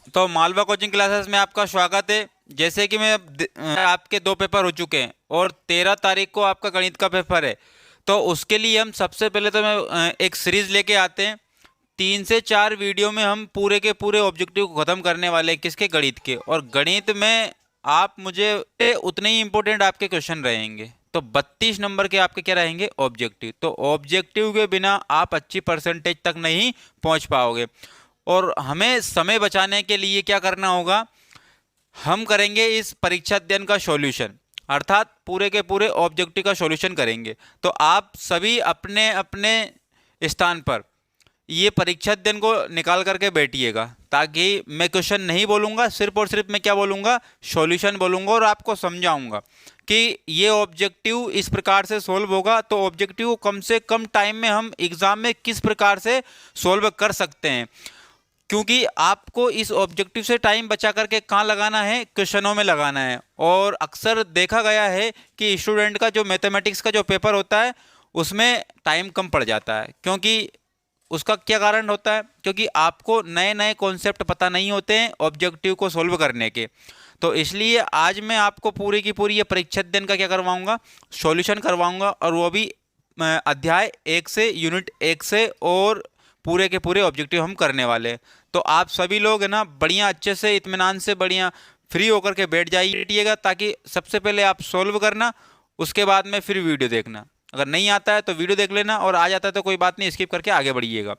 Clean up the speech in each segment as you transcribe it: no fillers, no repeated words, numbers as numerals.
तो Malwa coaching classes में आपका स्वागत है। जैसे कि आपके 2 पेपर हो चुके हैं और 13 तारीख को आपका गणित का पेपर है। तो उसके लिए हम सबसे पहले तो मैं एक सीरीज लेके आते हैं। 3 से 4 वीडियो में हम पूरे के पूरे ऑब्जेक्टिव को ख़त्म करने वाले हैं, किसके, गणित के। और गणित में आप मुझे उतने ही इंपॉर्टेंट आपके क्वेश्चन रहेंगे। तो 32 नंबर के आपके क्या रहेंगे, ऑब्जेक्टिव। तो ऑब्जेक्टिव के बिना आप अच्छी परसेंटेज तक नहीं पहुंच पाओगे। और हमें समय बचाने के लिए क्या करना होगा, हम करेंगे इस परीक्षा अध्ययन का सॉल्यूशन, अर्थात पूरे के पूरे ऑब्जेक्टिव का सॉल्यूशन करेंगे। तो आप सभी अपने अपने स्थान पर ये परीक्षा अध्ययन को निकाल करके बैठिएगा, ताकि मैं क्वेश्चन नहीं बोलूँगा, सिर्फ और सिर्फ मैं क्या बोलूँगा, सॉल्यूशन बोलूँगा और आपको समझाऊँगा कि ये ऑब्जेक्टिव इस प्रकार से सॉल्व होगा। तो ऑब्जेक्टिव को कम से कम टाइम में हम एग्ज़ाम में किस प्रकार से सॉल्व कर सकते हैं, क्योंकि आपको इस ऑब्जेक्टिव से टाइम बचा करके कहाँ लगाना है, क्वेश्चनों में लगाना है। और अक्सर देखा गया है कि स्टूडेंट का जो मैथमेटिक्स का जो पेपर होता है उसमें टाइम कम पड़ जाता है। क्योंकि उसका क्या कारण होता है, क्योंकि आपको नए नए कॉन्सेप्ट पता नहीं होते हैं ऑब्जेक्टिव को सॉल्व करने के। तो इसलिए आज मैं आपको पूरी की पूरी ये परीक्षा अध्ययन का क्या करवाऊंगा, सॉल्यूशन करवाऊंगा, और वो भी अध्याय 1 से, यूनिट 1 से, और पूरे के पूरे ऑब्जेक्टिव हम करने वाले हैं। तो आप सभी लोग है ना, बढ़िया अच्छे से इत्मीनान से बढ़िया फ्री होकर के बैठ जाइएगा, ताकि सबसे पहले आप सॉल्व करना, उसके बाद में फिर वीडियो देखना। अगर नहीं आता है तो वीडियो देख लेना, और आ जाता है तो कोई बात नहीं, स्किप करके आगे बढ़िएगा।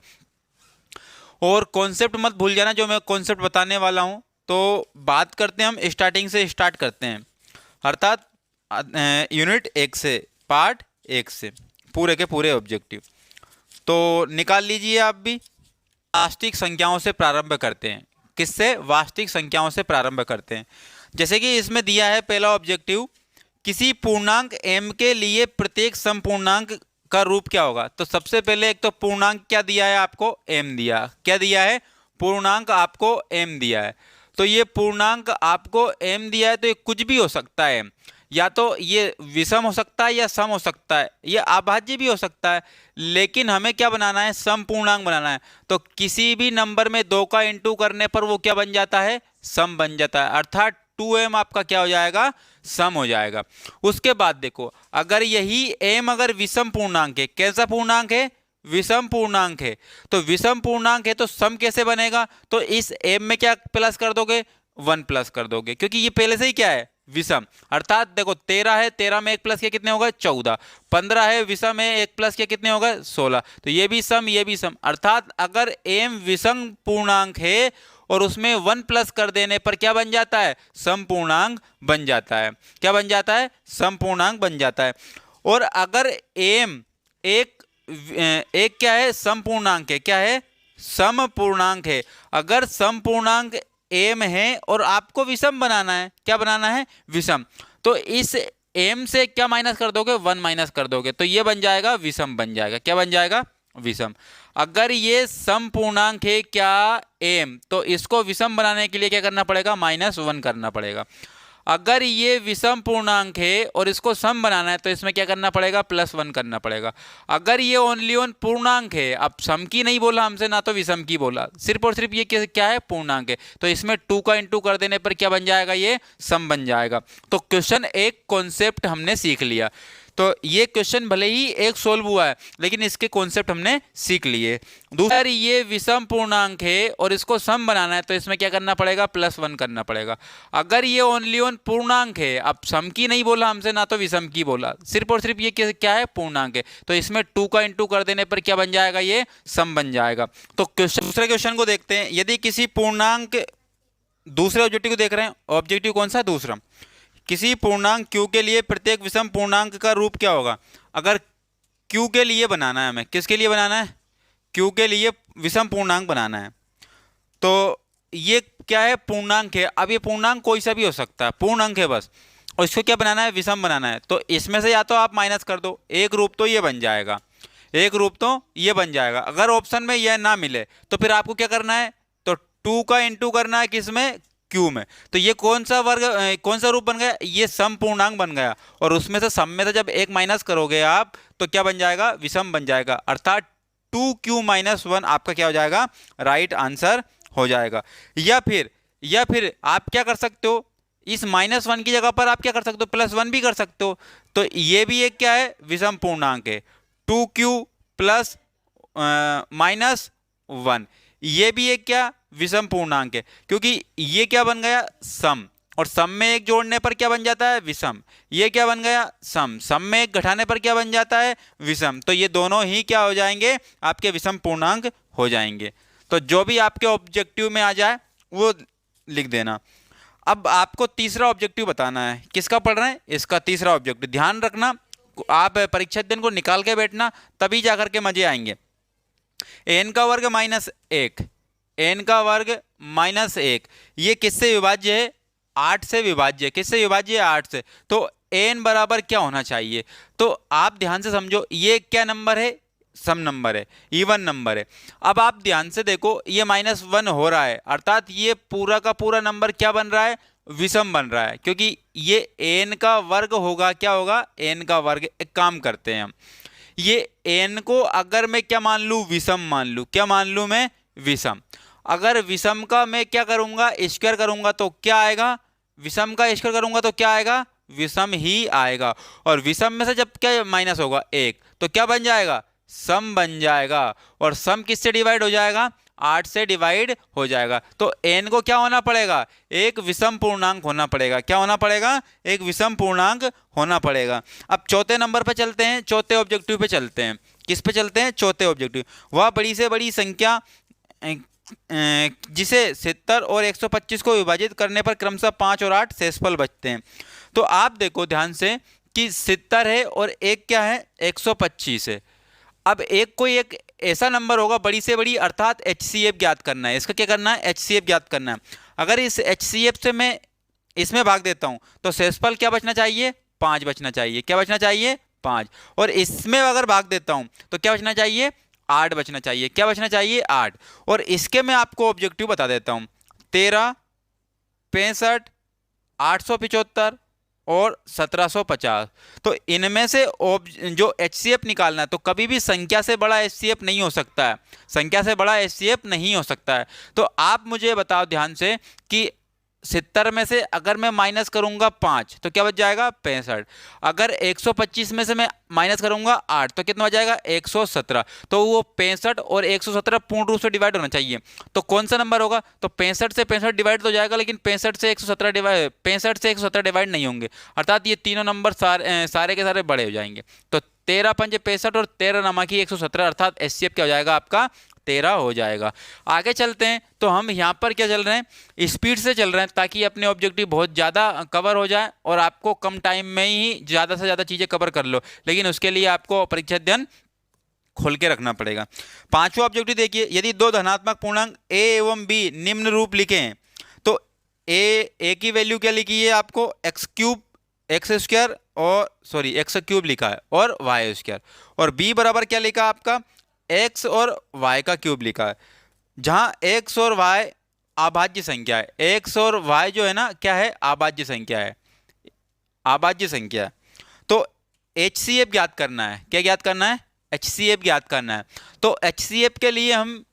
और कॉन्सेप्ट मत भूल जाना जो मैं कॉन्सेप्ट बताने वाला हूँ। तो बात करते हैं, हम स्टार्टिंग से स्टार्ट करते हैं, अर्थात यूनिट 1 से, पार्ट 1 से, पूरे के पूरे ऑब्जेक्टिव। तो निकाल लीजिए आप भी। वास्तविक संख्याओं से प्रारंभ करते हैं। किससे, वास्तविक संख्याओं से प्रारंभ करते हैं। जैसे कि इसमें दिया है पहला ऑब्जेक्टिव, किसी पूर्णांक m के लिए प्रत्येक समपूर्णांक का रूप क्या होगा। तो सबसे पहले एक तो पूर्णांक क्या दिया है आपको, m दिया। क्या दिया है, पूर्णांक आपको m दिया है। तो ये पूर्णांक आपको m दिया है, तो ये कुछ भी हो सकता है, या तो ये विषम हो सकता है या सम हो सकता है, ये अभाज्य भी हो सकता है। लेकिन हमें क्या बनाना है, सम पूर्णांक बनाना है। तो किसी भी नंबर में 2 का इंटू करने पर वो क्या बन जाता है, सम बन जाता है, अर्थात 2m आपका क्या हो जाएगा, सम हो जाएगा। उसके बाद देखो, अगर यही m अगर विषम पूर्णांक है, कैसा पूर्णांक है, विषम पूर्णांक है, तो विषम पूर्णांक है तो सम कैसे बनेगा, तो इस m में क्या प्लस कर दोगे, 1 प्लस कर दोगे, क्योंकि ये पहले से ही क्या है, विषम। अर्थात देखो 13 है, 13 में 1 प्लस किया कितने होगा, 14। 15 है, विषम है, 1 प्लस किया कितने होगा, 16। तो ये भी सम, ये भी सम। अर्थात अगर m विषम पूर्णांक है और उसमें 1 प्लस कर देने पर क्या बन जाता है, सम पूर्णांक बन जाता है। क्या बन जाता है, सम पूर्णांक बन जाता है। और अगर m एक क्या है, सम पूर्णांक है, क्या है, सम पूर्णांक है। अगर सम पूर्णांक m है और आपको विषम बनाना है, क्या बनाना है, विषम, तो इस m से क्या माइनस कर दोगे, 1 माइनस कर दोगे, तो ये बन जाएगा, विषम बन जाएगा। क्या बन जाएगा, विषम। अगर ये सम पूर्णांक है क्या, m, तो इसको विषम बनाने के लिए क्या करना पड़ेगा, -1 करना पड़ेगा। अगर ये विषम पूर्णांक है और इसको सम बनाना है तो इसमें क्या करना पड़ेगा, +1 करना पड़ेगा। अगर ये ओनली ऑन पूर्णांक है, अब सम की नहीं बोला हमसे, ना तो विषम की बोला, सिर्फ और सिर्फ ये क्या है, पूर्णांक है, तो इसमें 2 का इंटू कर देने पर क्या बन जाएगा, ये सम बन जाएगा। तो क्वेश्चन एक कॉन्सेप्ट हमने सीख लिया। तो ये क्वेश्चन भले ही एक सोल्व हुआ है, लेकिन इसके कॉन्सेप्ट हमने सीख लिए। दूसरा, ये विषम पूर्णांक है और इसको सम बनाना है तो इसमें क्या करना पड़ेगा, +1 करना पड़ेगा। अगर ये ओनली ऑन पूर्णांक है, अब सम की नहीं बोला हमसे, ना तो विषम की बोला, सिर्फ और सिर्फ ये क्या है, पूर्णांक है, तो इसमें 2 का इंटू कर देने पर क्या बन जाएगा, ये सम बन जाएगा। तो दूसरे क्वेश्चन को देखते हैं। यदि किसी पूर्णांक, दूसरे ऑब्जेक्टिव को देख रहे हैं, ऑब्जेक्टिव कौन सा, दूसरा, किसी पूर्णांक q के लिए प्रत्येक विषम पूर्णांक का रूप क्या होगा। अगर q के लिए बनाना है, हमें किसके लिए बनाना है, q के लिए विषम पूर्णांक बनाना है। तो ये क्या है, पूर्णांक है। अब ये पूर्णांक कोई सा भी हो सकता है, पूर्णांक है बस, और इसको क्या बनाना है, विषम बनाना है। तो इसमें से या तो आप माइनस कर दो, एक रूप तो ये बन जाएगा, एक रूप तो ये बन जाएगा। अगर ऑप्शन में यह ना मिले तो फिर आपको क्या करना है, तो 2 का इंटू करना है, किसमें, क्यू में। तो ये कौन सा वर्ग, कौन सा रूप बन गया, ये सम पूर्णांक बन गया। और उसमें से सम में से जब 1 माइनस करोगे आप तो क्या बन जाएगा, विषम बन जाएगा। अर्थात 2q - 1 आपका क्या हो जाएगा, राइट आंसर हो जाएगा। या फिर आप क्या कर सकते हो, इस -1 की जगह पर आप क्या कर सकते हो, +1 भी कर सकते हो। तो ये भी एक क्या है, विषम पूर्णांक है। 2q प्लस -1, ये भी एक क्या, विषम पूर्णांक है, क्योंकि ये क्या बन गया, सम, और सम में एक जोड़ने पर क्या बन जाता है, विषम। ये क्या बन गया, सम, सम में एक घटाने पर क्या बन जाता है, विषम। तो ये दोनों ही क्या हो जाएंगे, आपके विषम पूर्णांक हो जाएंगे। तो जो भी आपके ऑब्जेक्टिव में आ जाए वो लिख देना। अब आपको तीसरा ऑब्जेक्टिव बताना है, किसका पढ़ रहे हैं, इसका तीसरा ऑब्जेक्टिव। ध्यान रखना, आप परीक्षा दिन को निकाल के बैठना, तभी जाकर के मजे आएंगे। एन का वर्ग -1, एन का वर्ग -1, ये किससे विभाज्य है, 8 से विभाज्य है। किससे विभाज्य है, 8 से। तो एन बराबर क्या होना चाहिए, तो आप ध्यान से समझो, ये क्या नंबर है, सम नंबर है, इवन नंबर है। अब आप ध्यान से देखो, ये -1 हो रहा है, अर्थात ये पूरा का पूरा नंबर क्या बन रहा है, विषम बन रहा है, क्योंकि ये एन का वर्ग होगा, क्या होगा, एन का वर्ग। एक काम करते हैं हम, ये एन को अगर मैं क्या मान लूं, विषम मान लूं, क्या मान लूं मैं, विषम। अगर विषम का मैं क्या करूंगा, स्क्वायर करूंगा तो क्या आएगा, विषम का स्क्वायर करूंगा तो क्या आएगा, विषम ही आएगा। और विषम में से जब क्या माइनस होगा 1, तो क्या बन जाएगा, सम बन जाएगा। और सम किससे डिवाइड हो जाएगा, 8 से डिवाइड हो जाएगा। तो n को क्या होना पड़ेगा, एक विषम पूर्णांक होना पड़ेगा। क्या होना पड़ेगा, एक विषम पूर्णांक होना पड़ेगा। अब चौथे नंबर पे चलते हैं, चौथे ऑब्जेक्टिव पे चलते हैं। किस पे चलते हैं, चौथे ऑब्जेक्टिव। वह बड़ी से बड़ी संख्या जिसे 70 और 125 को विभाजित करने पर क्रमशः 5 और 8 शेषफल बचते हैं। तो आप देखो ध्यान से कि 70 है और एक क्या है, 125 है। अब एक कोई एक ऐसा नंबर होगा बड़ी से बड़ी, अर्थात HCF ज्ञात करना है। इसका क्या करना है, HCF ज्ञात करना है। अगर इस HCF से मैं इसमें भाग देता हूं तो शेषफल क्या बचना चाहिए, 5 बचना चाहिए। क्या बचना चाहिए, 5। और इसमें अगर भाग देता हूं तो क्या बचना चाहिए, 8 बचना चाहिए। क्या बचना चाहिए, 8। और इसके मैं आपको ऑब्जेक्टिव बता देता हूं, 13, 65, 875 और 1750। तो इनमें से जो HCF निकालना है, तो कभी भी संख्या से बड़ा HCF नहीं हो सकता है, संख्या से बड़ा HCF नहीं हो सकता है। तो आप मुझे बताओ ध्यान से कि 70 में से अगर मैं माइनस करूंगा 5 तो क्या बच जाएगा, 65। अगर 125 में से मैं माइनस करूंगा 8 तो कितना बच जाएगा, 117। तो वो 65 और 117 पूर्ण रूप से डिवाइड होना चाहिए। तो कौन सा नंबर होगा, तो 65 से 65 डिवाइड तो जाएगा, लेकिन 65 से 117 डिवाइड नहीं होंगे। अर्थात ये तीनों नंबर सारे के सारे बड़े हो जाएंगे। तो 13 पंजे 65 और 13 नमकी 117, अर्थात HCF क्या हो जाएगा आपका, 13 हो जाएगा। आगे चलते हैं, तो हम यहाँ पर क्या चल रहे हैं, स्पीड से चल रहे हैं, ताकि अपने ऑब्जेक्टिव बहुत ज़्यादा कवर हो जाए और आपको कम टाइम में ही ज़्यादा से ज़्यादा चीज़ें कवर कर लो। लेकिन उसके लिए आपको परीक्षा अध्ययन खोल के रखना पड़ेगा। पांचवा ऑब्जेक्टिव देखिए, यदि दो धनात्मक पूर्णांक a एवं b निम्न रूप लिखे हैं, तो a की वैल्यू क्या लिखी है आपको, x3 लिखा है और y2, और b बराबर क्या लिखा आपका, x और y का क्यूब लिखा है। जहां x और y अभाज्य संख्या है, x और y जो है ना क्या है, अभाज्य संख्या है, अभाज्य संख्या। तो HCF ज्ञात करना है। क्या ज्ञात करना है, HCF ज्ञात करना है। तो HCF के लिए हम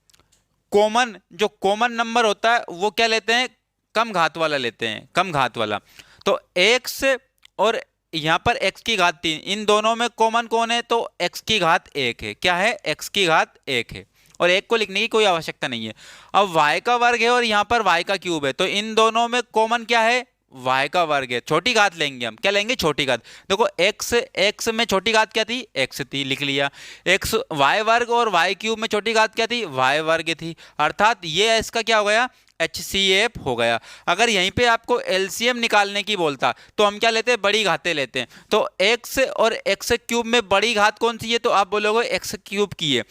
जो कॉमन नंबर होता है वो क्या लेते हैं, कम घात वाला लेते हैं, कम घात वाला। तो x और यहाँ पर x की घात 3, इन दोनों में कॉमन कौन है, तो x की घात 1 है। क्या है, x की घात 1 है, और 1 को लिखने की कोई आवश्यकता नहीं है। अब y का वर्ग है और यहाँ पर y का क्यूब है, तो इन दोनों में कॉमन क्या है, y का वर्ग है। छोटी घात लेंगे हम, क्या लेंगे, छोटी घात। देखो x में छोटी घात क्या थी, x थी, लिख लिया। y वर्ग और y क्यूब में छोटी घात क्या थी, y वर्ग थी। अर्थात ये इसका क्या हो गया, HCF हो गया। अगर यहीं पे आपको LCM निकालने की बोलता तो हम क्या लेते हैं, बड़ी घातें लेते हैं। तो x और x क्यूब में बड़ी घात कौन सी है, तो आप बोलोगे x क्यूब की है।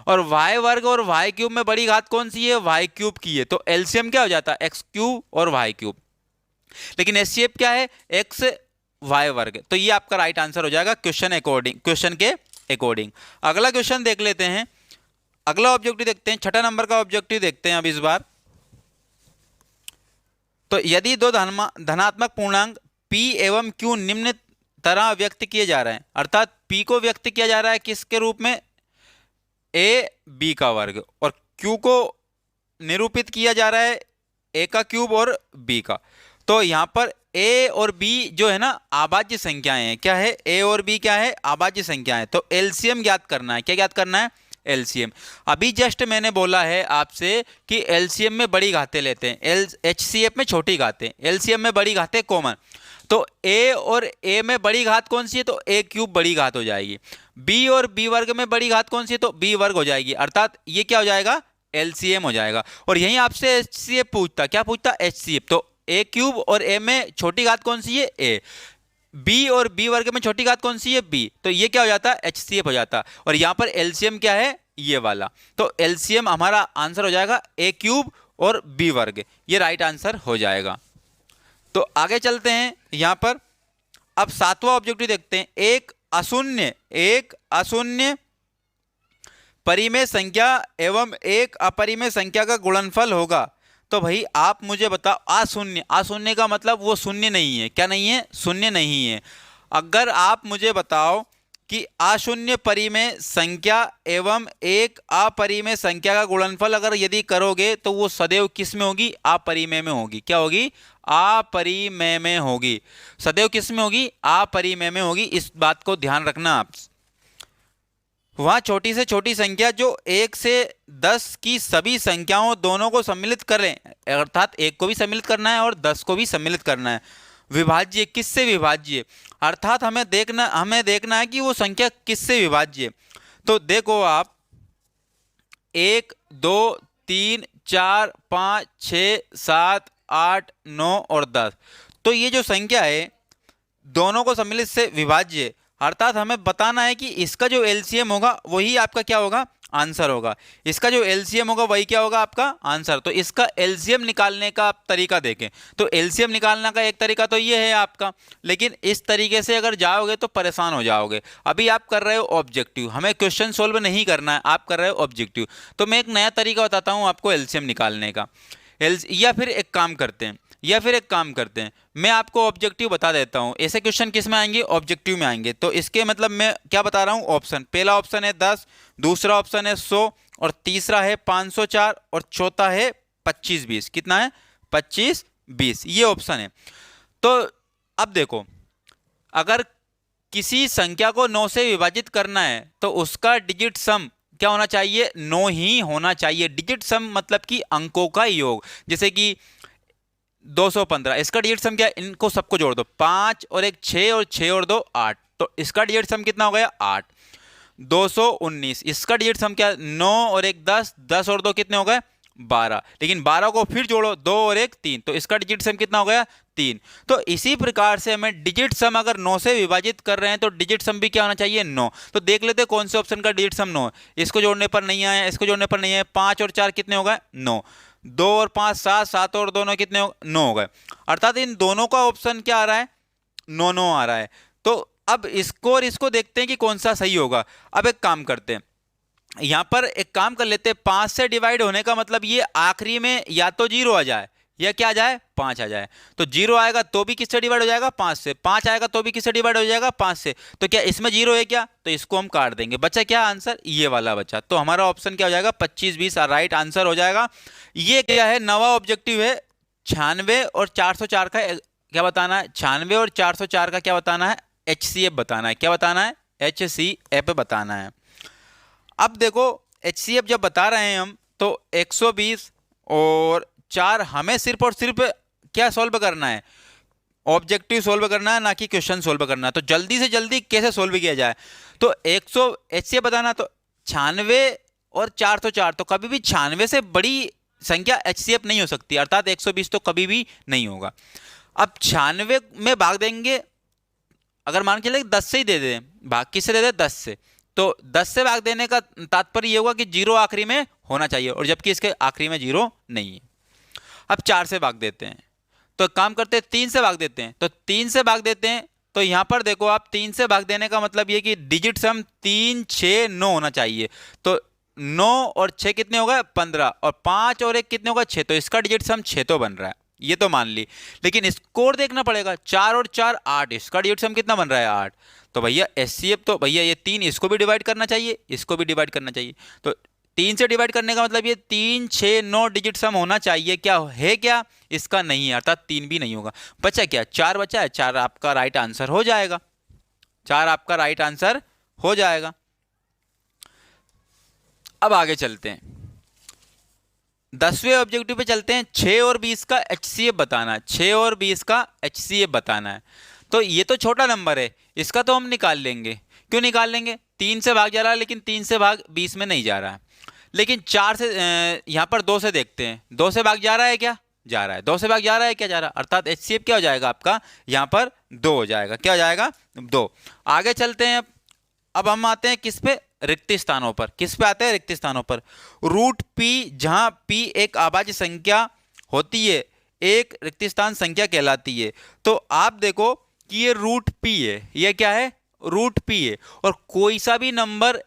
और y वर्ग और y क्यूब में बड़ी घात कौन सी है, y क्यूब की है। तो LCM क्या हो जाता है, x क्यूब और y क्यूब। लेकिन HCF क्या है, x y वर्ग। तो ये आपका राइट आंसर हो जाएगा क्वेश्चन के अकॉर्डिंग। अगला क्वेश्चन देख लेते हैं, अगला ऑब्जेक्टिव देखते हैं, छठा नंबर का ऑब्जेक्टिव देखते हैं अब इस बार। तो यदि दो धनात्मक पूर्णांक p एवं q निम्न तरह व्यक्त किए जा रहे हैं, अर्थात p को व्यक्त किया जा रहा है किसके रूप में, a b का वर्ग, और q को निरूपित किया जा रहा है ए का क्यूब और बी का। तो यहाँ पर ए और बी जो है ना अभाज्य संख्याएं हैं। क्या है? ए और बी क्या है? अभाज्य संख्याएं। तो एलसीएम ज्ञात करना है। क्या ज्ञात करना है? एलसीएम। अभी जस्ट मैंने बोला है आपसे कि एलसीएम में बड़ी घातें लेते हैं, एचसीएफ में छोटी घातें, एलसीएम में बड़ी घातें कॉमन। तो ए और ए में बड़ी घात कौन सी है? तो ए क्यूब बड़ी घात हो जाएगी। बी और बी वर्ग में बड़ी घात कौन सी है? तो बी वर्ग हो जाएगी। अर्थात ये क्या हो जाएगा? एलसीएम हो जाएगा। और यहीं आपसे एचसीएफ पूछता, क्या पूछता? एचसीएफ। तो ए क्यूब और ए में छोटी घात कौन सी है? ए। बी और बी वर्ग में छोटी घात कौन सी है? बी। तो ये क्या हो जाता? एचसीएफ हो जाता। और यहां पर एलसीएम क्या है? ये वाला। तो एलसीएम हमारा आंसर हो जाएगा ए क्यूब और बी वर्ग। ये राइट आंसर हो जाएगा। तो आगे चलते हैं यहां पर। अब सातवां ऑब्जेक्टिव देखते हैं। एक अशून्य परिमेय संख्या एवं एक अपरिमेय संख्या का गुणनफल होगा। तो भाई आप मुझे बताओ, अशून्य का मतलब वो शून्य नहीं है। क्या नहीं है? शून्य नहीं है। अगर आप मुझे बताओ कि अशून्य परिमेय संख्या एवं एक अपरिमेय संख्या का गुणनफल अगर यदि करोगे तो वो सदैव किस में होगी? अपरिमेय में होगी। क्या होगी? अपरिमेय में होगी। सदैव किस में होगी? अपरिमेय में होगी। इस बात को ध्यान रखना आप। वहाँ छोटी से छोटी संख्या जो 1 से 10 की सभी संख्याओं दोनों को सम्मिलित करें, अर्थात 1 को भी सम्मिलित करना है और 10 को भी सम्मिलित करना है। विभाज्य किससे विभाज्य? अर्थात हमें देखना है कि वो संख्या किससे विभाज्य। तो देखो आप 1 2 3 4 5 6 7 8 9 और 10, तो ये जो संख्या है दोनों को सम्मिलित से विभाज्य। अर्थात हमें बताना है कि इसका जो एलसीएम होगा वही आपका क्या होगा? आंसर होगा। इसका जो एलसीएम होगा वही क्या होगा? आपका आंसर। तो इसका एलसीएम निकालने का आप तरीका देखें तो एलसीएम निकालने का एक तरीका तो ये है आपका, लेकिन इस तरीके से अगर जाओगे तो परेशान हो जाओगे। अभी आप कर रहे हो ऑब्जेक्टिव, हमें क्वेश्चन सोल्व नहीं करना है, आप कर रहे हो ऑब्जेक्टिव। तो मैं एक नया तरीका बताता हूँ आपको एलसीएम निकालने का। या फिर एक काम करते हैं, मैं आपको ऑब्जेक्टिव बता देता हूं। ऐसे क्वेश्चन किस में आएंगे? ऑब्जेक्टिव में आएंगे। तो इसके मतलब मैं क्या बता रहा हूं? ऑप्शन। पहला ऑप्शन है 10, दूसरा ऑप्शन है 100 और तीसरा है 504 और चौथा है 25-20। कितना है? 25-20, ये ऑप्शन है। तो अब देखो, अगर किसी संख्या को 9 से विभाजित करना है तो उसका डिजिट सम क्या होना चाहिए? 9 ही होना चाहिए। डिजिट सम मतलब कि अंकों का योग। जैसे कि 215, इसका डिजिट सम क्या है? इनको सबको जोड़ दो, 5 और 1 6 और 6 और 2 8, तो इसका डिजिट सम कितना हो गया? 8। 219, इसका डिजिट सम क्या है? 9 और 1 10, 10 और 2 कितने हो गए? 12। लेकिन 12 को फिर जोड़ो, 2 और 1 3, तो इसका डिजिट सम कितना हो गया? 3। तो इसी प्रकार से हमें डिजिट सम अगर 9 से विभाजित कर रहे हैं तो डिजिट सम भी क्या होना चाहिए? 9। तो देख लेते कौन से ऑप्शन का डिजिट सम 9 है। इसको जोड़ने पर नहीं आया, इसको जोड़ने पर नहीं आया। 5 और 4 कितने हो गए? 9। 2 और 5 7, 7 और 2 कितने हो? 9 हो गए। अर्थात इन दोनों का ऑप्शन क्या आ रहा है? 9 आ रहा है। तो अब इसको और इसको देखते हैं कि कौन सा सही होगा। अब एक काम करते हैं, यहां पर एक काम कर लेते हैं। 5 से डिवाइड होने का मतलब ये आखिरी में या तो 0 आ जाए या क्या आ जाए? 5 आ जाए। तो 0 आएगा तो भी किससे डिवाइड हो जाएगा? 5 से। 5 आएगा तो भी किससे डिवाइड हो जाएगा? 5 से। तो क्या इसमें 0 है क्या? तो इसको हम काट देंगे। बचा क्या आंसर? ये वाला बचा। तो हमारा ऑप्शन क्या हो जाएगा? 25-20 राइट आंसर हो जाएगा। ये क्या है? नवा ऑब्जेक्टिव है। 96 और 404 का क्या बताना है? 96 और 404 का क्या बताना है? HCF बताना है। क्या बताना है? HCF बताना है। अब देखो HCF जब बता रहे हैं हम तो 120 और 4 हमें सिर्फ और सिर्फ क्या सॉल्व करना है? ऑब्जेक्टिव सॉल्व करना है, ना कि क्वेश्चन सॉल्व करना है। तो जल्दी से जल्दी कैसे सॉल्व किया जाए? तो 100 HCF बताना, तो 96 और 404, तो कभी भी 96 से बड़ी संख्या HCF नहीं हो सकती, अर्थात 120 तो कभी भी नहीं होगा। अब 96 में भाग देंगे, अगर मान के चले 10 से ही दे दें, भाग किससे दे दें? 10 से। तो 10 से भाग देने का तात्पर्य ये होगा कि 0 आखिरी में होना चाहिए, और जबकि इसके आखिरी में 0 नहीं है। अब 4 से भाग देते हैं, तो काम करते हैं 3 से भाग देते हैं। तो 3 से भाग देते हैं, तो यहां पर देखो आप 3 से भाग देने का मतलब ये कि डिजिट सम 3 6 9 होना चाहिए। तो 9 और 6 कितने हो गए? 15, और 5 और 1 कितने होगा? 6। तो इसका डिजिट सम 6 तो बन रहा है, ये तो मान ली। लेकिन स्कोर देखना पड़ेगा। 4 और 4 8, इसका डिजिट सम कितना बन रहा है? 8। तो भैया HCF तो भैया ये 3, इसको भी डिवाइड करना चाहिए, इसको भी डिवाइड करना चाहिए। तो 3 से डिवाइड करने का मतलब ये 3, 6, 9 डिजिट सम होना चाहिए। क्या है, क्या इसका नहीं है, अर्थात 3 भी नहीं होगा। बचा क्या, 4 बचा है। 4 आपका राइट आंसर हो जाएगा, 4 आपका राइट आंसर हो जाएगा। अब आगे चलते हैं, 10वें ऑब्जेक्टिव पे चलते हैं। 6 और 20 का HCF बताना है, 6 और 20 का HCF बताना है। तो ये तो छोटा नंबर है, इसका तो हम निकाल लेंगे। क्यों निकाल लेंगे, 3 से भाग जा रहा है, लेकिन 3 से भाग 20 में नहीं जा रहा है। लेकिन 4 से यहाँ पर 2 से देखते हैं, 2 से भाग जा रहा है क्या, जा रहा है। 2 से भाग जा रहा है क्या, जा रहा है। अर्थात HCF क्या हो जाएगा आपका, यहाँ पर 2 हो जाएगा। क्या हो जाएगा, 2। आगे चलते हैं। अब हम आते हैं किस पे, रिक्त स्थानों पर। किस पे आते हैं, रिक्त स्थानों पर। रूट P, जहां P एक अभाज्य संख्या होती है, एक रिक्त स्थान संख्या कहलाती है। तो आप देखो कि ये रूट P है, ये क्या है, रूट P है। और कोई सा भी नंबर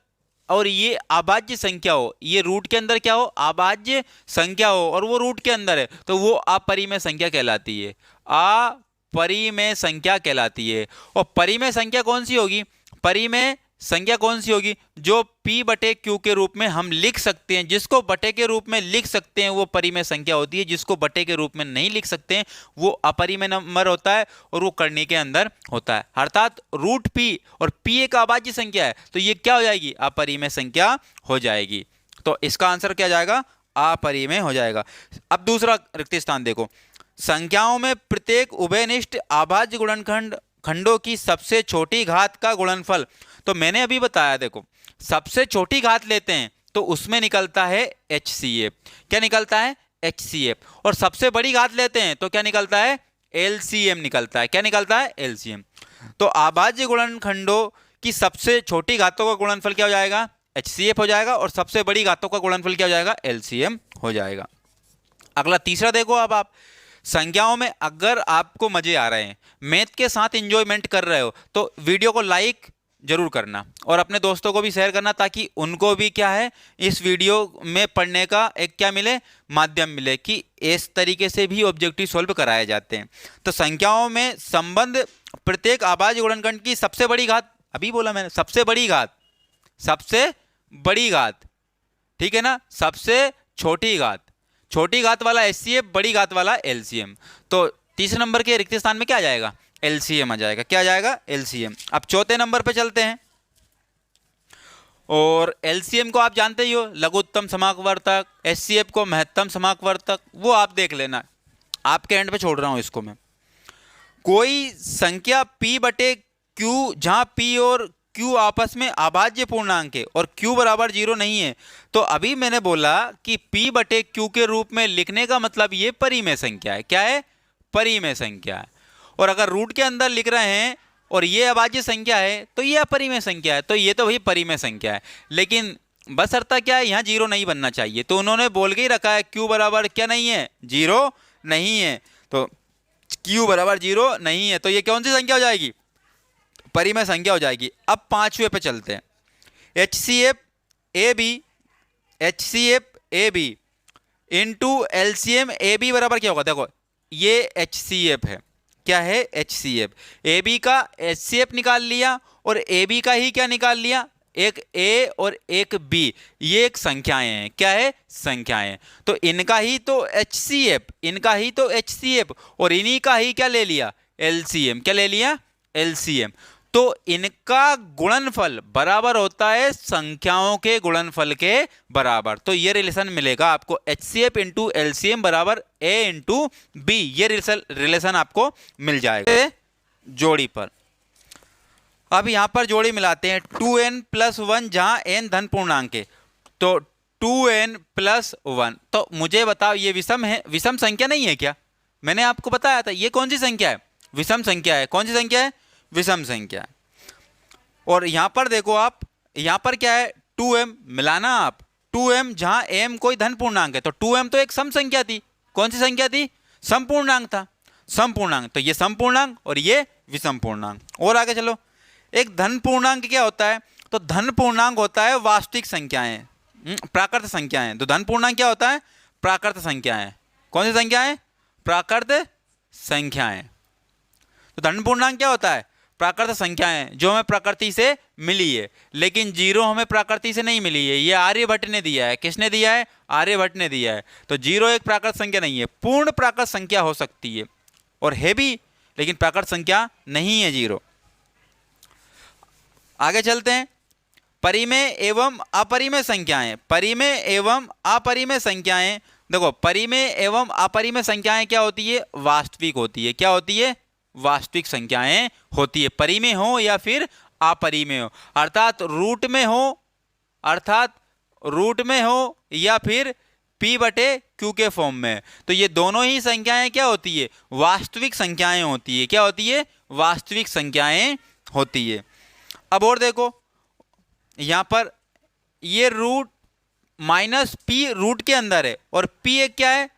और ये अभाज्य संख्या हो, ये रूट के अंदर क्या हो, अभाज्य संख्या हो, और वो रूट के अंदर है, तो वो अपरिमेय संख्या कहलाती है, अपरिमेय संख्या कहलाती है। और परिमेय संख्या कौन सी होगी, परिमेय संख्या कौन सी होगी, जो P बटे Q के रूप में हम लिख सकते हैं। जिसको बटे के रूप में लिख सकते हैं वो परिमेय संख्या होती है, जिसको बटे के रूप में नहीं लिख सकते हैं वो अपरिमेय नंबर होता है, और वो करनी के अंदर होता है। अर्थात रूट P और P एक अभाज्य संख्या है, तो ये क्या हो जाएगी, अपरिमेय संख्या हो जाएगी। तो इसका आंसर क्या जाएगा, अपरिमेय हो जाएगा। अब दूसरा रिक्त स्थान देखो, संख्याओं में प्रत्येक उभयनिष्ठ अभाज्य गुणनखंड खंडों की सबसे छोटी घात का गुणनफल। तो मैंने अभी बताया, देखो सबसे छोटी घात लेते हैं तो उसमें निकलता है HCF। क्या निकलता है, HCF। और सबसे बड़ी घात लेते हैं तो क्या निकलता है, LCM निकलता है। क्या निकलता है, LCM। तो अभाज्य गुणनखंडों की सबसे छोटी घातों का गुणनफल क्या हो जाएगा, HCF हो जाएगा, और सबसे बड़ी घातों का गुणनफल क्या हो जाएगा, LCM हो जाएगा। अगला तीसरा देखो, अब आप संख्याओं में अगर आपको मजे आ रहे हैं, मैथ के साथ एंजॉयमेंट कर रहे हो, तो वीडियो को लाइक जरूर करना और अपने दोस्तों को भी शेयर करना, ताकि उनको भी क्या है, इस वीडियो में पढ़ने का एक क्या मिले, माध्यम मिले कि इस तरीके से भी ऑब्जेक्टिव सॉल्व कराए जाते हैं। तो संख्याओं में संबंध प्रत्येक अभाज्य गुणनखंड की सबसे बड़ी घात, अभी बोला मैंने, सबसे बड़ी घात, सबसे बड़ी घात, ठीक है ना, सबसे छोटी घात, छोटी घात वाला HCF, बड़ी घात वाला LCM। तो तीसरे नंबर के रिक्त स्थान में क्या आ जाएगा, LCM आ जाएगा। क्या आ जाएगा, LCM। अब चौथे नंबर पे चलते हैं, और LCM को आप जानते ही हो, लघुत्तम समाकवर्तक, HCF को महत्तम समाकवर्तक, वो आप देख लेना, आपके एंड पे छोड़ रहा हूं इसको मैं। कोई संख्या P बटे Q, जहां P और Q आपस में अभाज्य पूर्णांक है और Q बराबर 0 नहीं है, तो अभी मैंने बोला कि P बटे Q के रूप में लिखने का मतलब ये परिमेय संख्या है। क्या है, परिमेय संख्या है। और अगर रूट के अंदर लिख रहे हैं और ये अभाज्य संख्या है तो ये अपरिमेय संख्या है, तो ये तो भाई परिमेय संख्या है। लेकिन बस अर्थ क्या है, यहाँ 0 नहीं बनना चाहिए, तो उन्होंने बोल के ही रखा है Q बराबर क्या नहीं है, 0 नहीं है। तो Q बराबर 0 नहीं है, तो ये कौन सी संख्या हो जाएगी, परिमेय संख्या हो जाएगी। अब पांचवें पे चलते हैं, HCF AB into LCM AB बराबर क्या होगा, देखो ये HCF है, क्या है, HCF। AB का HCF निकाल लिया और AB का ही क्या निकाल लिया, एक A और एक B, ये एक संख्याएं हैं, क्या है, संख्याएं। तो इनका ही तो HCF, इनका ही तो HCF, और इन्हीं का ही क्या ले लिया, LCM। क्या ले लिया, LCM। तो इनका गुणनफल बराबर होता है संख्याओं के गुणनफल के बराबर। तो ये रिलेशन मिलेगा आपको, HCF इंटू LCM बराबर A इंटू B, ये रिलेशन आपको मिल जाएगा जोड़ी पर। अब यहां पर जोड़ी मिलाते हैं, 2n + 1 जहां n धन पूर्णांक है, तो 2n + 1। तो मुझे बताओ ये विषम है, विषम संख्या नहीं है क्या, मैंने आपको बताया था ये कौन सी संख्या है, विषम संख्या है। कौन सी संख्या है, विषम संख्या है। और यहां पर देखो आप, यहां पर क्या है, 2m मिलाना आप, 2m जहां m कोई धन पूर्णांक है, तो 2m तो एक सम संख्या थी। कौन सी संख्या थी, सम पूर्णांक था, सम पूर्णांक। तो ये सम पूर्णांक और ये विषम पूर्णांक। और आगे चलो, एक धन पूर्णांक क्या होता है, तो धन पूर्णांक होता है वास्तविक संख्याएं, प्राकृत संख्याएं। तो धन पूर्णांक क्या होता है, प्राकृत संख्याएं। कौन सी संख्याएं, प्राकृत संख्याएं। तो धन पूर्णांक क्या होता है, प्राकृत संख्याएं जो हमें प्रकृति से मिली है, लेकिन जीरो हमें प्रकृति से नहीं मिली है, ये आर्यभट्ट ने दिया है। किसने दिया है? आर्यभट्ट ने दिया है। तो जीरो एक प्राकृत संख्या नहीं है, पूर्ण प्राकृत संख्या हो सकती है और है भी, लेकिन प्राकृत संख्या नहीं है जीरो। आगे चलते हैं। परिमेय एवं अपरिमेय संख्याएं, परिमेय एवं अपरिमेय संख्याएं। देखो, परिमेय एवं अपरिमेय संख्याएं क्या होती है? वास्तविक होती है। क्या होती है? वास्तविक संख्याएं होती है, परिमेय हो या फिर अपरिमेय हो, अर्थात रूट में हो या फिर p/q के फॉर्म में। तो ये दोनों ही संख्याएं क्या होती है? वास्तविक संख्याएं होती है। क्या होती है? वास्तविक संख्याएं होती है। अब और देखो, यहां पर ये रूट माइनस p रूट के अंदर है और p एक क्या है?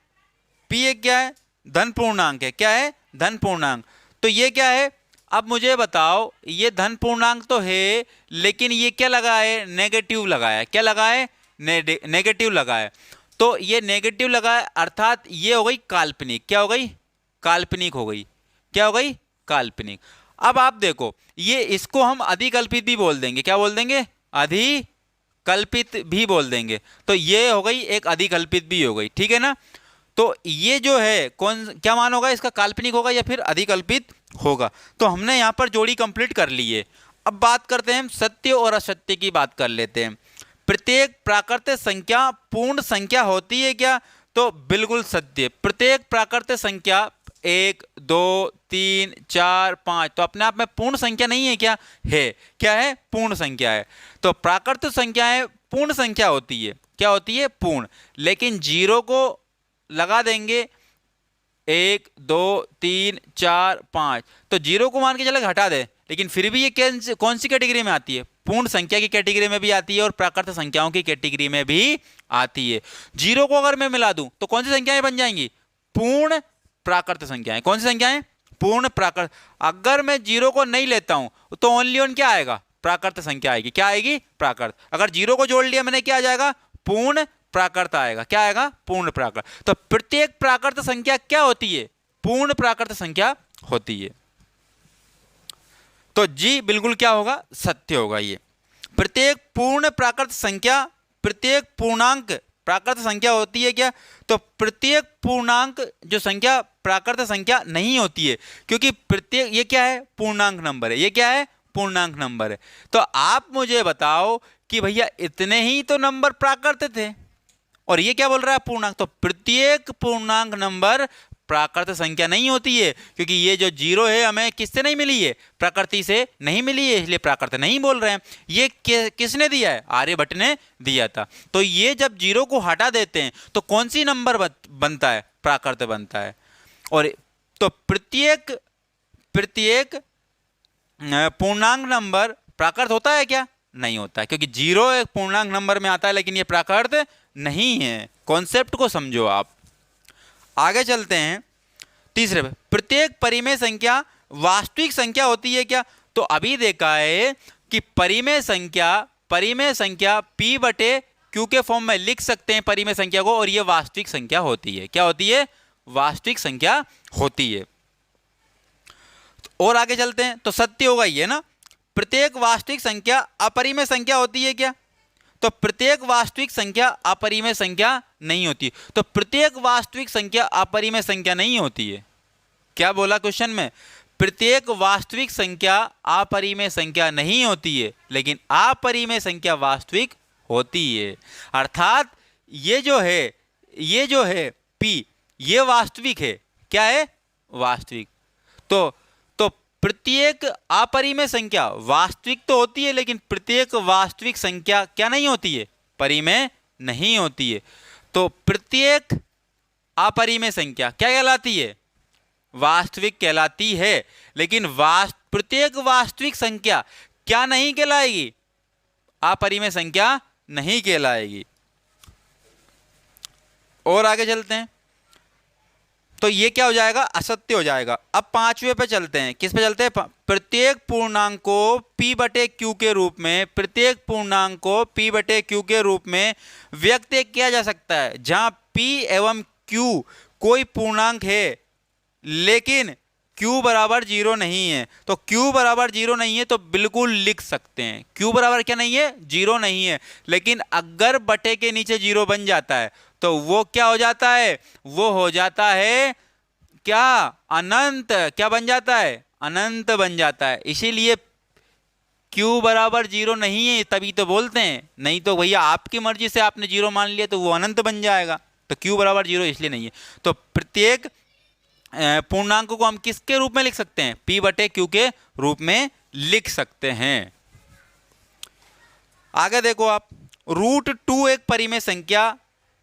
p एक क्या है? धन पूर्णांक है। क्या है? धन पूर्णांक। तो ये क्या है? अब मुझे बताओ, ये धन पूर्णांक तो है, लेकिन ये क्या लगा है? नेगेटिव लगा है। क्या लगा है? नेगेटिव लगा है। तो ये नेगेटिव लगा है, अर्थात ये हो गई काल्पनिक। क्या हो गई? काल्पनिक हो गई। क्या हो गई? काल्पनिक। अब आप देखो, ये इसको हम अधिकल्पित भी बोल देंगे। क्या बोल देंगे? अधिकल्पित भी बोल देंगे। तो ये हो गई एक अधिकल्पित भी हो गई, ठीक है ना। तो ये जो है कौन क्या मान होगा इसका? काल्पनिक होगा या फिर अधिकल्पित होगा। तो हमने यहाँ पर जोड़ी कंप्लीट कर ली है। अब बात करते हैं, हम सत्य और असत्य की बात कर लेते हैं। प्रत्येक प्राकृतिक संख्या पूर्ण संख्या होती है क्या? तो बिल्कुल सत्य। प्रत्येक प्राकृतिक संख्या 1, 2, 3, 4, 5 तो अपने आप में पूर्ण संख्या नहीं है क्या? है। क्या है? पूर्ण संख्या है। तो प्राकृतिक संख्याएं पूर्ण संख्या होती है। क्या होती है? पूर्ण। लेकिन जीरो को लगा देंगे 1, 2, 3, 4, 5, तो जीरो को मान के चले हटा दे, लेकिन फिर भी ये कौन सी कैटेगरी में आती है? पूर्ण संख्या की कैटेगरी में भी आती है और प्राकृतिक संख्याओं की कैटेगरी में भी आती है। जीरो को अगर मैं मिला दूं तो कौन सी संख्याएं बन जाएंगी? पूर्ण प्राकृतिक संख्याएं। कौन सी संख्याएं? पूर्ण प्राकृत। अगर मैं जीरो को नहीं लेता हूं तो ओनली ऑन क्या आएगा? प्राकृत संख्या आएगी। क्या आएगी? प्राकृत। अगर जीरो को जोड़ लिया मैंने, क्या आ जाएगा? पूर्ण प्राकृत आएगा। क्या आएगा? पूर्ण प्राकृत। तो प्रत्येक प्राकृत संख्या क्या होती है? पूर्ण प्राकृत संख्या होती है। तो जी बिल्कुल क्या होगा? सत्य होगा। ये प्रत्येक पूर्ण प्राकृत संख्या, प्रत्येक पूर्णांक प्राकृत संख्या होती है क्या? तो प्रत्येक पूर्णांक जो संख्या प्राकृत संख्या नहीं होती है, क्योंकि प्रत्येक ये क्या है? पूर्णांक नंबर है। ये क्या है? पूर्णांक नंबर है। तो आप मुझे बताओ कि भैया इतने ही तो नंबर प्राकृत थे और ये क्या बोल रहा है? पूर्णांक। तो प्रत्येक पूर्णांक नंबर प्राकृत संख्या नहीं होती है, क्योंकि ये जो जीरो है हमें किससे नहीं मिली है? प्रकृति से नहीं मिली है, इसलिए प्राकृत नहीं बोल रहे हैं। ये किसने दिया है? आर्यभट्ट ने दिया था। तो ये जब जीरो को हटा देते हैं तो कौन सी नंबर बनता है? प्राकृत बनता है। और तो प्रत्येक पूर्णांक नंबर प्राकृत होता है क्या? नहीं होता है, क्योंकि जीरो एक पूर्णांक नंबर में आता है, लेकिन ये प्राकृत नहीं है। कॉन्सेप्ट को समझो आप। आगे चलते हैं तीसरे पे। प्रत्येक परिमेय संख्या वास्तविक संख्या होती है क्या? तो अभी देखा है कि परिमेय संख्या p/q के फॉर्म में लिख सकते हैं परिमेय संख्या को, और ये वास्तविक संख्या होती है। क्या होती है? वास्तविक संख्या होती है। और आगे चलते हैं, तो सत्य होगा ये ना। प्रत्येक वास्तविक संख्या अपरिमेय संख्या होती है क्या? तो प्रत्येक वास्तविक संख्या अपरिमेय संख्या नहीं होती। तो प्रत्येक वास्तविक संख्या अपरिमेय संख्या नहीं होती है। क्या बोला क्वेश्चन में? प्रत्येक वास्तविक संख्या अपरिमेय संख्या नहीं होती है, लेकिन अपरिमेय संख्या वास्तविक होती है। अर्थात ये जो है p, ये वास्तविक है। क्या है? वास्तविक। तो प्रत्येक अपरिमेय संख्या वास्तविक तो होती है, लेकिन प्रत्येक वास्तविक संख्या क्या नहीं होती है? परिमेय नहीं होती है। तो प्रत्येक अपरिमेय संख्या क्या कहलाती है? वास्तविक कहलाती है। लेकिन प्रत्येक वास्तविक संख्या क्या नहीं कहलाएगी? अपरिमेय संख्या नहीं कहलाएगी। और आगे चलते हैं, तो ये क्या हो जाएगा? असत्य हो जाएगा। अब पांचवें पे चलते हैं। किस पे चलते हैं? प्रत्येक पूर्णांक को p/q के रूप में, प्रत्येक पूर्णांक को p/q के रूप में व्यक्त किया जा सकता है, जहां p एवं q कोई पूर्णांक है, लेकिन q बराबर 0 नहीं है। तो q बराबर 0 नहीं है तो बिल्कुल लिख सकते हैं q बराबर क्या नहीं है, 0 नहीं है। लेकिन अगर बटे के नीचे 0 बन जाता है तो वो क्या हो जाता है, वो हो जाता है क्या, अनंत। क्या बन जाता है, अनंत बन जाता है। इसीलिए q बराबर 0 नहीं है तभी तो बोलते हैं, नहीं तो भैया आपकी मर्जी से आपने 0 मान लिया तो वो अनंत बन जाएगा। तो q बराबर 0 इसलिए नहीं है। तो प्रत्येक पूर्णांक को हम किसके रूप में लिख सकते हैं, p बटे q के रूप में लिख सकते हैं। आगे देखो आप, √2 एक परिमेय संख्या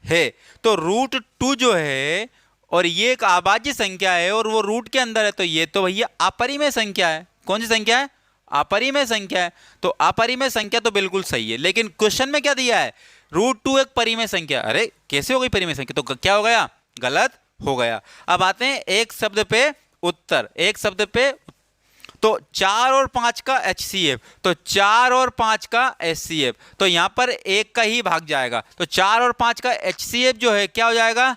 है। तो √2 जो है और ये एक अभाज्य संख्या है और वो रूट के अंदर है, तो ये तो भैया अपरिमेय संख्या है। कौन सी संख्या है, अपरिमेय संख्या है। तो अपरिमेय संख्या तो बिल्कुल सही है, लेकिन क्वेश्चन में क्या दिया है, √2 एक परिमेय संख्या। अरे कैसे हो गई परिमेय संख्या, तो क्या हो गया, गलत हो गया। अब आते हैं एक शब्द पे उत्तर, एक शब्द पे। तो 4 और 5 का HCF, तो 4 और 5 का HCF, तो यहां पर एक का ही भाग जाएगा। तो 4 और 5 का HCF जो है क्या हो जाएगा,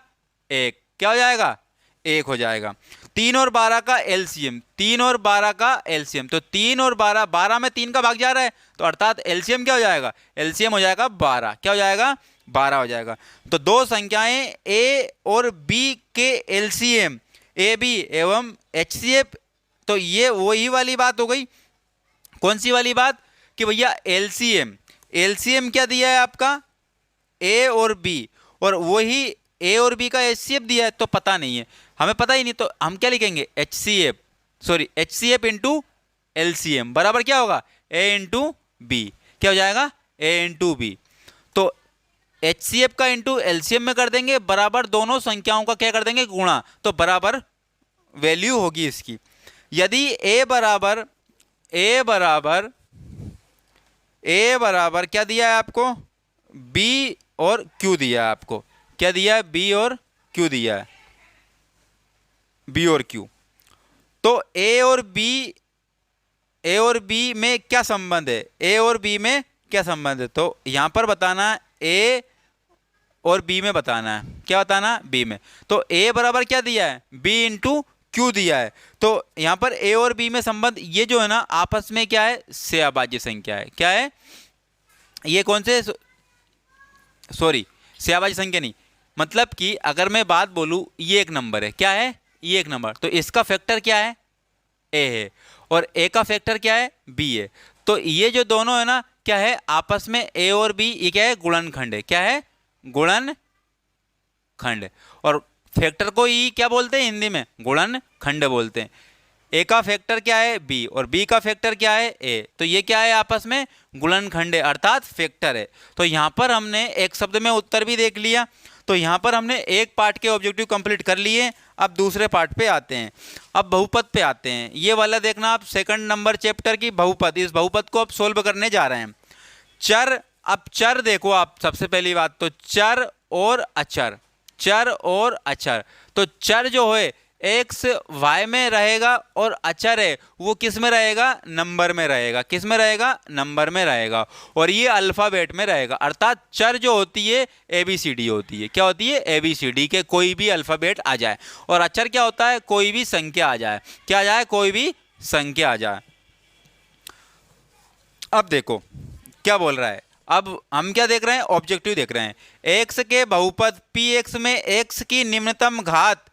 एक। क्या हो जाएगा, एक हो जाएगा। 3 और 12 का LCM, 3 और 12 का LCM, तो 3 और 12, 12 में 3 का भाग जा रहा है, तो अर्थात LCM क्या हो जाएगा, LCM हो जाएगा 12। क्या हो जाएगा, 12 हो जाएगा। तो दो संख्याएं A और B के LCM AB एवं HCF, तो ये वही वाली बात हो गई। कौन सी वाली बात, कि भैया LCM, LCM क्या दिया है आपका, A और B, और वही A और B का HCF दिया है। तो पता नहीं है, हमें पता ही नहीं, तो हम क्या लिखेंगे, HCF इंटू LCM बराबर क्या होगा, A इंटू B। क्या हो जाएगा, A इंटू B। तो HCF का इंटू LCM में कर देंगे, बराबर दोनों संख्याओं का क्या कर देंगे, गुणा, तो बराबर वैल्यू होगी इसकी। यदि A बराबर क्या दिया है आपको, B और Q दिया है आपको। क्या दिया है, B और Q दिया है, B और Q। तो A और B में क्या संबंध है, A और B में क्या संबंध है, तो यहां पर बताना है A और B में बताना है। क्या बताना, B में। तो A बराबर क्या दिया है, B इंटू Q दिया है। तो यहां पर A और B में संबंध, ये जो है ना आपस में क्या है, सहअभाज्य संख्या है। क्या है, ये कौन से, सॉरी सहअभाज्य संख्या नहीं, मतलब कि अगर मैं बात बोलूं, ये एक नंबर है, क्या है, ये एक नंबर, तो इसका फैक्टर क्या है, A है, और A का फैक्टर क्या है, B है। तो ये जो दोनों है ना क्या है, आपस में A और B ये क्या है, गुणनखंड है। क्या है, गुणनखंड। और फैक्टर को ही क्या बोलते हैं हिंदी में, गुणनखंड बोलते हैं। A का फैक्टर क्या है, B, और B का फैक्टर क्या है, A। तो ये क्या है, आपस में गुणनखंड है, अर्थात फैक्टर है। तो यहां पर हमने एक शब्द में उत्तर भी देख लिया। तो यहां पर हमने एक पार्ट के ऑब्जेक्टिव कंप्लीट कर लिए। अब दूसरे पार्ट पे आते हैं, अब बहुपद पे आते हैं। ये वाला देखना आप, सेकंड नंबर चैप्टर की बहुपद, इस बहुपद को अब सोल्व करने जा रहे हैं। चर, अब चर देखो आप, सबसे पहली बात तो चर और अचर, चर और अचर। तो चर जो है x y में रहेगा, और अचर है वो किस में रहेगा, नंबर में रहेगा। किस में रहेगा, नंबर में रहेगा, और ये अल्फाबेट में रहेगा। अर्थात चर जो होती है ABCD होती है। क्या होती है, ABCD के कोई भी अल्फाबेट आ जाए। और अचर क्या होता है, कोई भी संख्या आ जाए। क्या आ जाए, कोई भी संख्या आ जाए। अब देखो क्या बोल रहा है, अब हम क्या देख रहे हैं, ऑब्जेक्टिव देख रहे हैं। x के बहुपद px में x की निम्नतम घात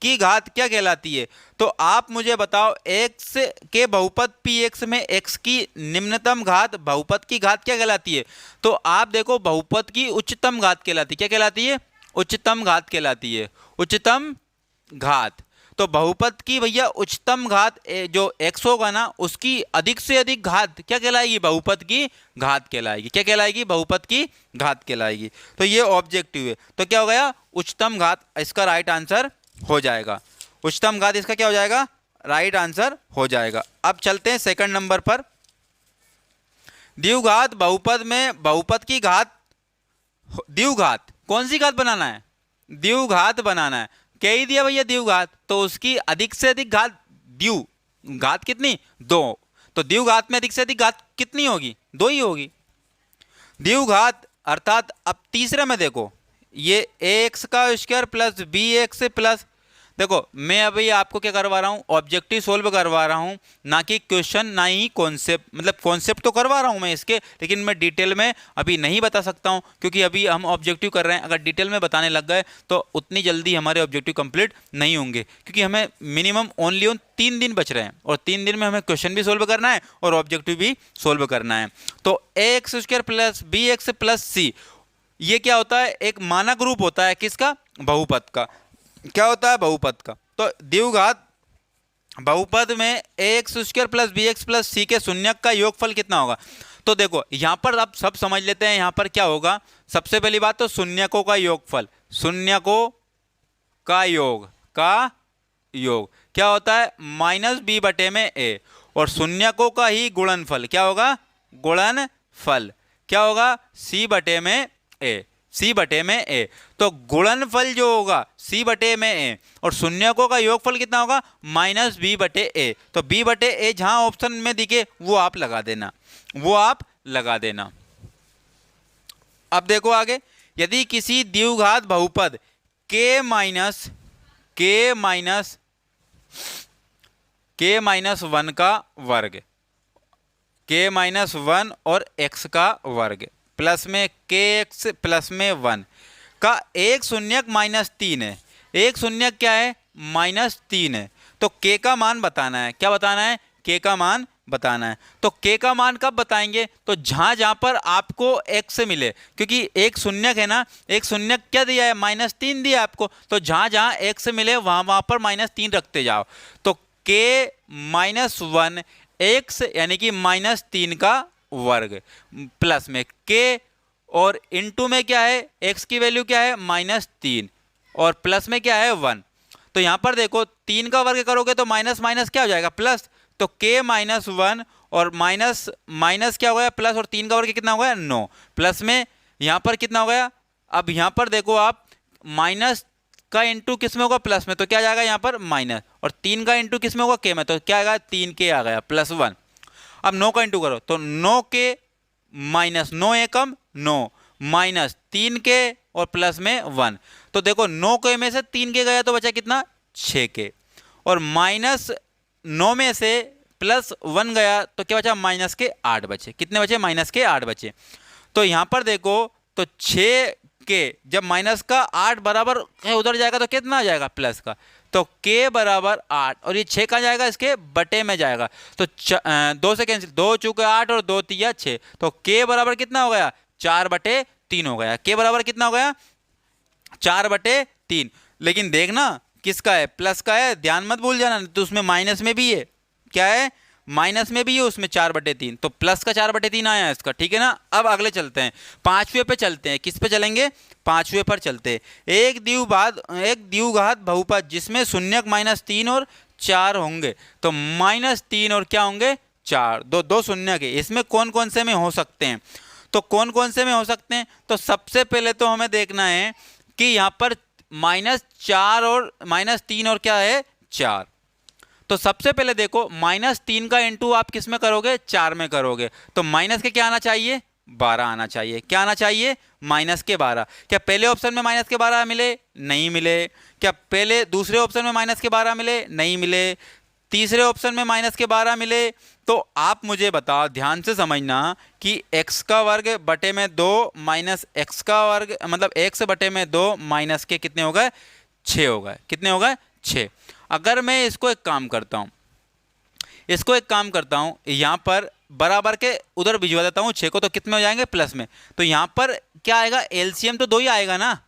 की घात क्या कहलाती है। तो आप मुझे बताओ, x के बहुपद px में x की निम्नतम घात, बहुपद की घात क्या कहलाती है। तो आप देखो, बहुपद की उच्चतम घात कहलाती है। क्या कहलाती है, उच्चतम घात कहलाती है, उच्चतम घात। तो बहुपद की भैया उच्चतम घात जो x होगा ना, उसकी अधिक से अधिक घात क्या कहलाएगी, बहुपद की घात कहलाएगी। क्या कहलाएगी, बहुपद की घात कहलाएगी। तो ये ऑब्जेक्टिव है। तो क्या हो गया, उच्चतम घात इसका राइट आंसर हो जाएगा। उच्चतम घात इसका क्या हो जाएगा, राइट आंसर हो जाएगा। अब चलते हैं सेकंड नंबर पर। द्विघात बहुपद में बहुपद की घात, द्विघात कौन सी घात बनाना है, द्विघात बनाना है। क्या ही दिया भैया, द्विघात, तो उसकी अधिक से अधिक घात, द्विघात कितनी, 2। तो द्विघात में अधिक से अधिक घात कितनी होगी, 2 ही होगी। द्विघात अर्थात अब तीसरे में देखो, ये ax का स्क्वायर प्लस bx प्लस, देखो मैं अभी आपको क्या करवा रहा हूँ, ऑब्जेक्टिव सोल्व करवा रहा हूँ, ना कि क्वेश्चन, ना ही कॉन्सेप्ट। मतलब कॉन्सेप्ट तो करवा रहा हूँ मैं इसके, लेकिन मैं डिटेल में अभी नहीं बता सकता हूँ, क्योंकि अभी हम ऑब्जेक्टिव कर रहे हैं। अगर डिटेल में बताने लग गए तो उतनी जल्दी हमारे ऑब्जेक्टिव कंप्लीट नहीं होंगे, क्योंकि हमें मिनिमम ओनली 3 दिन बच रहे हैं, और 3 दिन में हमें क्वेश्चन भी सोल्व करना है और ऑब्जेक्टिव भी सोल्व करना है। तो ax² plus bx plus c, ये क्या होता है, एक मानक रूप होता है किसका, बहुपद का। क्या होता है, बहुपद का। तो द्विघात बहुपद में ax² plus bx plus c के शून्यक का योगफल कितना होगा। तो देखो यहाँ पर आप सब समझ लेते हैं, यहाँ पर क्या होगा। सबसे पहली बात तो शून्यकों का योगफल, शून्यकों का योग क्या होता है, -b/a, और शून्यकों का ही गुणनफल क्या होगा, गुणनफल क्या होगा, c/a। तो गुणनफल जो होगा c/a और शून्यकों का योगफल कितना होगा, -b/a। तो b/a जहां ऑप्शन में दिखे वो आप लगा देना, अब देखो आगे, यदि किसी द्विघात बहुपद k माइनस 1 का वर्ग, k-1 और x का वर्ग प्लस में kx प्लस में 1 का एक शून्यक -3 है। एक शून्यक क्या है, -3 है। तो k का मान बताना है। क्या बताना है, k का मान बताना है। तो k का मान कब बताएंगे, तो जहां पर आपको x मिले, क्योंकि एक शून्यक है ना, एक शून्यक क्या दिया है, -3 दिया आपको। तो जहां x मिले वहां पर -3 रखते जाओ। तो k-1 x यानी कि -3 का वर्ग प्लस में k, और इनटू में क्या है, x की वैल्यू क्या है, -3, और प्लस में क्या है 1। तो यहां पर देखो 3 का वर्ग करोगे तो माइनस माइनस क्या हो जाएगा, प्लस। तो k-1 और माइनस क्या हो गया, प्लस, और 3 का वर्ग कितना हो गया, 9, प्लस में यहां पर कितना हो गया। अब यहां पर देखो आप, माइनस का इंटू किस में होगा, प्लस में, तो क्या जाएगा यहाँ पर माइनस, और 3 का इंटू किस में होगा, k में, तो क्या आएगा, 3k आ गया प्लस 1। अब 9 का इंटू करो तो 9k माइनस 9 एकम 9 माइनस 3k और प्लस में 1। तो देखो 9k में से 3k गया तो बचा कितना, 6k, और माइनस 9 में से प्लस 1 गया तो क्या बचा, -8 बचे। कितने बचे, -8 बचे। तो यहाँ पर देखो तो 6k जब माइनस का 8 बराबर उधर जाएगा तो कितना आ जाएगा, प्लस का। तो k बराबर 8, और ये 6 कहाँ जाएगा, इसके बटे में जाएगा। तो 2 से कैंसिल, 2 चूके 8 और 2 तिया 6, तो k बराबर कितना हो गया, 4/3 हो गया। k बराबर कितना हो गया, 4/3। लेकिन देखना किसका है, प्लस का है, ध्यान मत भूल जाना, तो उसमें माइनस में भी है, क्या है, माइनस में भी है उसमें 4/3, तो प्लस का 4/3 आया है इसका, ठीक है ना। अब अगले चलते हैं, 5वें पे चलते हैं। किस पे चलेंगे, 5वें पर चलते हैं। एक द्विघात बहुपद जिसमें शून्यक -3 और 4 होंगे, तो -3 और क्या होंगे, 4, दो शून्यक है। इसमें कौन कौन से में हो सकते हैं, तो कौन कौन से में हो सकते हैं, तो सबसे पहले तो हमें देखना है कि यहाँ पर -4 और -3 और क्या है, 4। तो सबसे पहले देखो -3 का इंटू आप किस में करोगे, 4 में करोगे, तो माइनस के क्या आना चाहिए, 12 आना चाहिए। क्या आना चाहिए, -12। क्या पहले ऑप्शन में -12 मिले, नहीं मिले। क्या पहले दूसरे ऑप्शन में -12 मिले, नहीं मिले। तीसरे ऑप्शन में -12 मिले। तो आप मुझे बताओ, ध्यान से समझना, कि x का वर्ग बटे में 2 माइनस x का वर्ग, मतलब x बटे में 2 माइनस के कितने हो गए, 6 हो गए। कितने हो गए, 6। अगर मैं इसको एक काम करता हूं, यहां पर बराबर के उधर भिजवा देता हूं 6 को, तो कितने हो जाएंगे, प्लस में। तो यहां पर क्या आएगा, एलसीएम तो 2 ही आएगा ना,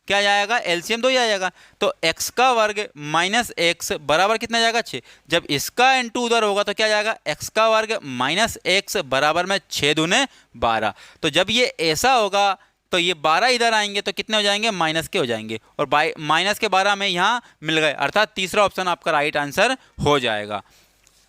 क्या जाएगा, एलसीएम 2 ही आएगा। तो x का वर्ग माइनस x बराबर कितना जाएगा, 6। जब इसका इंटू उधर होगा तो क्या जाएगा, x का वर्ग माइनस x बराबर में 6 दूने 12। तो जब ये ऐसा होगा तो ये 12 इधर आएंगे तो कितने हो जाएंगे, माइनस के हो जाएंगे, और माइनस के 12 में यहाँ मिल गए, अर्थात तीसरा ऑप्शन आपका राइट आंसर हो जाएगा।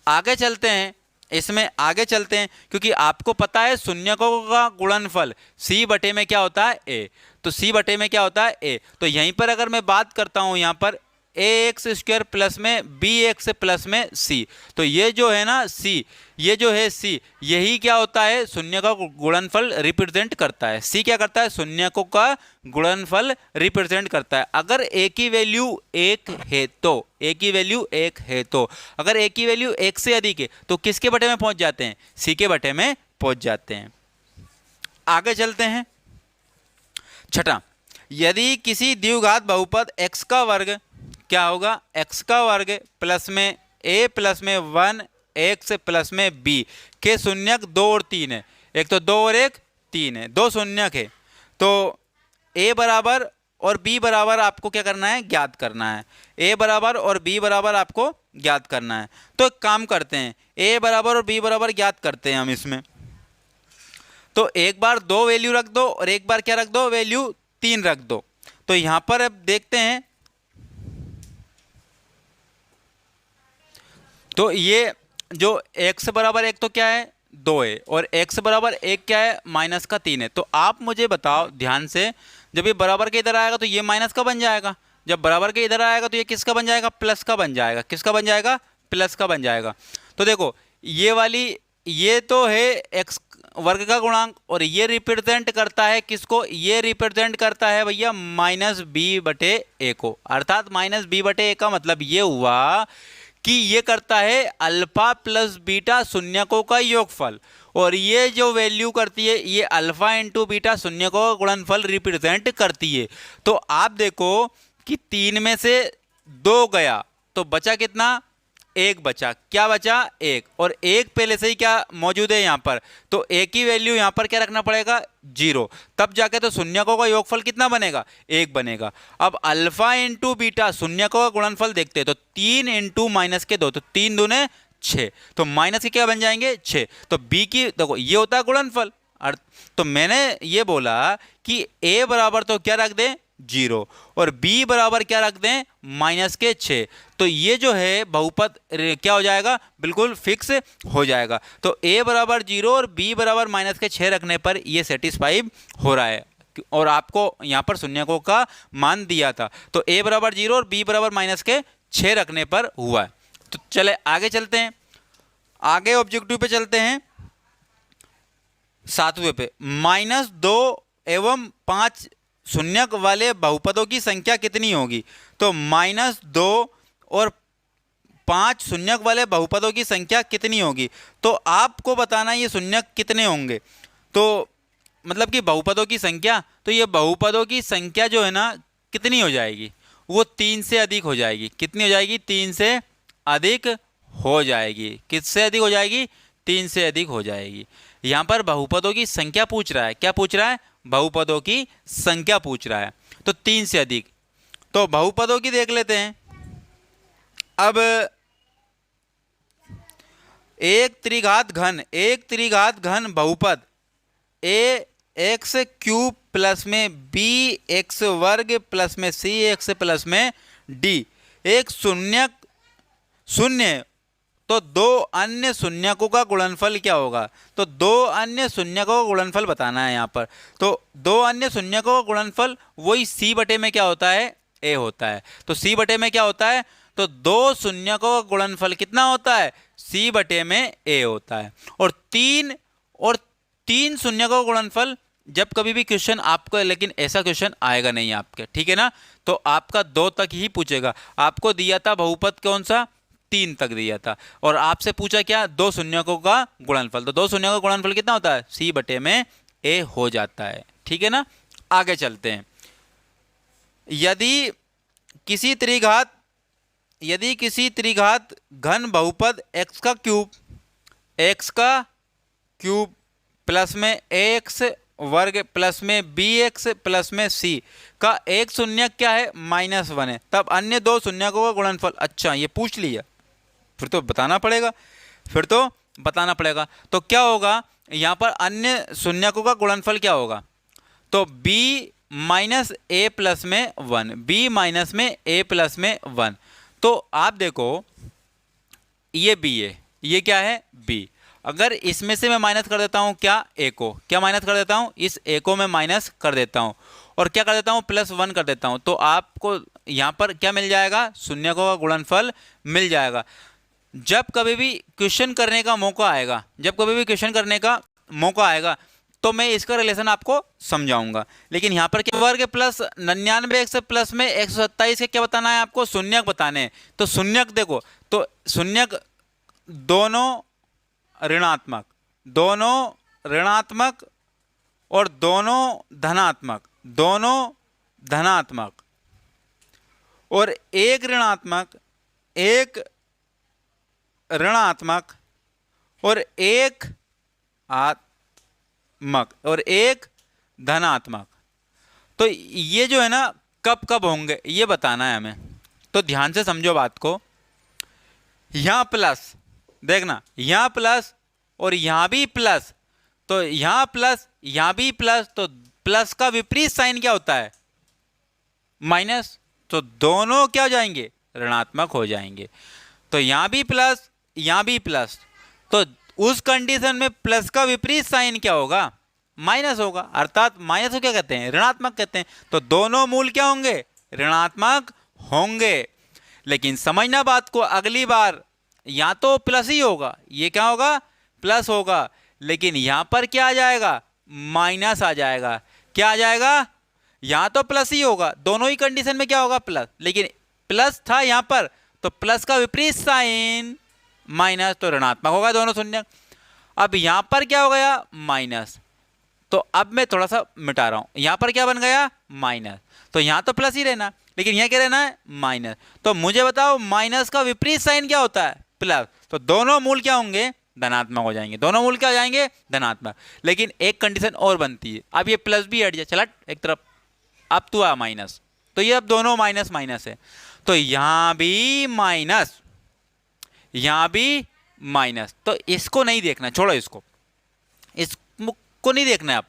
आगे चलते हैं, इसमें आगे चलते हैं, क्योंकि आपको पता है शून्यकों का गुणनफल c बटे में क्या होता है, a। तो c बटे में क्या होता है, a। तो यहीं पर अगर मैं बात करता हूँ, यहाँ पर ए एक्स स्क्वायर प्लस में बी एक्स प्लस में सी। तो ये जो है ना सी, ये जो है सी, यही क्या होता है, शून्य का गुणनफल रिप्रेजेंट करता है। सी क्या करता है, शून्यकों का गुणनफल रिप्रेजेंट करता है। अगर ए की वैल्यू एक है तो, ए की वैल्यू एक है तो, अगर ए की वैल्यू एक से अधिक है तो किसके बटे में पहुंच जाते हैं, सी के बटे में पहुंच जाते हैं। आगे चलते हैं। छठा, यदि किसी द्विघात बहुपद x का वर्ग क्या होगा, x का वर्ग प्लस में a प्लस में 1 x प्लस में b के शून्यक 2 और 3 है, एक तो 2 और एक 3 है, दो शून्यक है, तो a बराबर और b बराबर आपको क्या करना है, ज्ञात करना है। a बराबर और b बराबर आपको ज्ञात करना है। तो एक काम करते हैं, a बराबर और b बराबर ज्ञात करते हैं हम इसमें। तो एक बार 2 वैल्यू रख दो और एक बार क्या रख दो, वैल्यू 3 रख दो। तो यहां पर अब देखते हैं, तो ये जो x बराबर 1 तो क्या है, 2 है, और x बराबर 1 क्या है, माइनस का 3 है। तो आप मुझे बताओ ध्यान से, जब ये बराबर के इधर आएगा तो ये माइनस का बन जाएगा, जब बराबर के इधर आएगा तो ये किसका बन जाएगा, प्लस का बन जाएगा। किसका बन जाएगा, प्लस का बन जाएगा। तो देखो ये वाली, ये तो है x वर्ग का गुणांक, और ये रिप्रेजेंट करता है किसको, ये रिप्रेजेंट करता है भैया माइनस बी बटे ए को। अर्थात माइनस बी बटे ए का मतलब ये हुआ कि ये करता है अल्फा प्लस बीटा शून्यकों का योगफल, और ये जो वैल्यू करती है ये अल्फा इंटू बीटा शून्यकों का गुणनफल रिप्रेजेंट करती है। तो आप देखो कि 3 में से 2 गया तो बचा कितना, 1 बचा। क्या बचा, 1, और 1 पहले से ही क्या मौजूद है यहाँ पर, तो a की वैल्यू यहाँ पर क्या रखना पड़ेगा, 0, तब जाके तो शून्यकों का योगफल कितना बनेगा, 1 बनेगा। अब अल्फा इंटू बीटा शून्यकों का गुणनफल देखते हैं, तो 3 इंटू माइनस के 2, तो 3 दूने 6, तो माइनस के क्या बन जाएंगे, 6। तो b की देखो ये होता है गुणनफल। तो मैंने ये बोला कि a बराबर तो क्या रख दें, 0, और b बराबर क्या रख दें, माइनस के 6। तो ये जो है बहुपद क्या हो जाएगा, बिल्कुल फिक्स हो जाएगा। तो a बराबर 0 और b बराबर माइनस के 6 रखने पर ये सेटिस्फाई हो रहा है, और आपको यहाँ पर शून्यकों का मान दिया था। तो a बराबर 0 और b बराबर माइनस के 6 रखने पर हुआ है। तो चले आगे चलते हैं, आगे ऑब्जेक्टिव पे चलते हैं, 7वें पे। -2 एवं 5 शून्यक वाले बहुपदों की संख्या कितनी होगी। तो -2 और 5 शून्यक वाले बहुपदों की संख्या कितनी होगी, तो आपको बताना ये शून्यक कितने होंगे। तो मतलब कि बहुपदों की संख्या, तो ये बहुपदों की संख्या जो है ना कितनी हो जाएगी, वो 3 से अधिक हो जाएगी। कितनी हो जाएगी, 3 से अधिक हो जाएगी। किससे अधिक हो जाएगी, 3 से अधिक हो जाएगी। यहाँ पर बहुपदों की संख्या पूछ रहा है, क्या पूछ रहा है, बहुपदों की संख्या पूछ रहा है, तो 3 से अधिक। तो बहुपदों की देख लेते हैं। अब एक त्रिघात घन बहुपद ए एक्स क्यूब प्लस में बी एक्स वर्ग प्लस में सी एक्स प्लस में डी एक शून्य, तो 2 अन्य शून्यकों का गुणनफल क्या होगा। तो 2 अन्य शून्यकों का गुणनफल बताना है यहाँ पर। तो 2 अन्य शून्यकों का गुणनफल वही सी बटे में क्या होता है, ए होता है। तो सी बटे में क्या होता है, तो 2 शून्यकों का गुणनफल कितना होता है, सी बटे में ए होता है। और 3 शून्यकों का गुणनफल, जब कभी भी क्वेश्चन आपको, लेकिन ऐसा क्वेश्चन आएगा नहीं आपके, ठीक है ना। तो आपका 2 तक ही पूछेगा। आपको दिया था बहुपद कौन सा, 3 तक दिया था, और आपसे पूछा क्या, 2 शून्यकों का गुणनफल। तो 2 शून्यकों का गुणनफल कितना होता है, सी बटे में ए हो जाता है, ठीक है ना। आगे चलते हैं। यदि किसी त्रिघात घन बहुपद x का क्यूब प्लस में एक्स वर्ग प्लस में bx प्लस में c का एक शून्यक क्या है, -1 है, तब अन्य 2 शून्यकों का गुणनफल। अच्छा ये पूछ लिया, फिर तो बताना पड़ेगा। तो क्या होगा यहाँ पर, अन्य शून्यकों का गुणनफल क्या होगा, तो b माइनस ए प्लस में 1, b माइनस में a प्लस में 1। तो आप देखो ये b है, ये क्या है, b। अगर इसमें से मैं माइनस कर देता हूँ क्या, a को, क्या माइनस कर देता हूँ, इस a को मैं माइनस कर देता हूँ, और क्या कर देता हूँ, +1 कर देता हूँ, तो आपको यहाँ पर क्या मिल जाएगा, शून्य का गुणनफल मिल जाएगा। जब कभी भी क्वेश्चन करने का मौका आएगा, जब कभी भी क्वेश्चन करने का मौका आएगा तो मैं इसका रिलेशन आपको समझाऊंगा। लेकिन यहाँ पर क्या वर्ग प्लस 99x प्लस में 127 के क्या बताना है आपको, शून्यक बताने हैं। तो शून्यक देखो, तो शून्यक दोनों ऋणात्मक, दोनों ऋणात्मक और दोनों धनात्मक, दोनों धनात्मक और एक ऋणात्मक, एक ऋणात्मक और एक आत्मक और एक धनात्मक। तो ये जो है ना कब कब होंगे ये बताना है हमें। तो ध्यान से समझो बात को, यहां प्लस, देखना यहां प्लस और यहां भी प्लस, तो यहां प्लस यहां भी प्लस, तो प्लस का विपरीत साइन क्या होता है, माइनस। तो दोनों क्या हो जाएंगे, ऋणात्मक हो जाएंगे। तो यहां भी प्लस यहां भी प्लस, तो उस कंडीशन में प्लस का विपरीत साइन क्या होगा, माइनस होगा, अर्थात माइनस को क्या कहते हैं, ऋणात्मक कहते हैं। तो दोनों मूल क्या होंगे, ऋणात्मक होंगे। लेकिन समझना बात को, अगली बार या तो प्लस ही होगा, ये क्या होगा, प्लस होगा, लेकिन यहां पर क्या आ जाएगा, माइनस आ जाएगा। क्या आ जाएगा, यहां तो प्लस ही होगा, दोनों ही कंडीशन में क्या होगा, प्लस, लेकिन प्लस था यहां पर तो प्लस का विपरीत साइन माइनस, तो ऋणात्मक होगा दोनों शून्य। अब यहां पर क्या हो गया, माइनस, तो अब मैं थोड़ा सा मिटा रहा हूं, यहां पर क्या बन गया, माइनस, तो यहां तो प्लस ही रहना, लेकिन यहां क्या रहना है, माइनस। तो मुझे बताओ माइनस का विपरीत साइन क्या होता है, प्लस। तो दोनों मूल क्या होंगे, धनात्मक हो जाएंगे, दोनों मूल क्या हो जाएंगे, धनात्मक। लेकिन एक कंडीशन और बनती है, अब ये प्लस भी हट जाए, चला एक तरफ, अब तू आ माइनस, तो ये अब दोनों माइनस माइनस है, तो यहां भी माइनस, यहां भी माइनस। तो इसको नहीं देखना, छोड़ो इसको नहीं देखना है, आप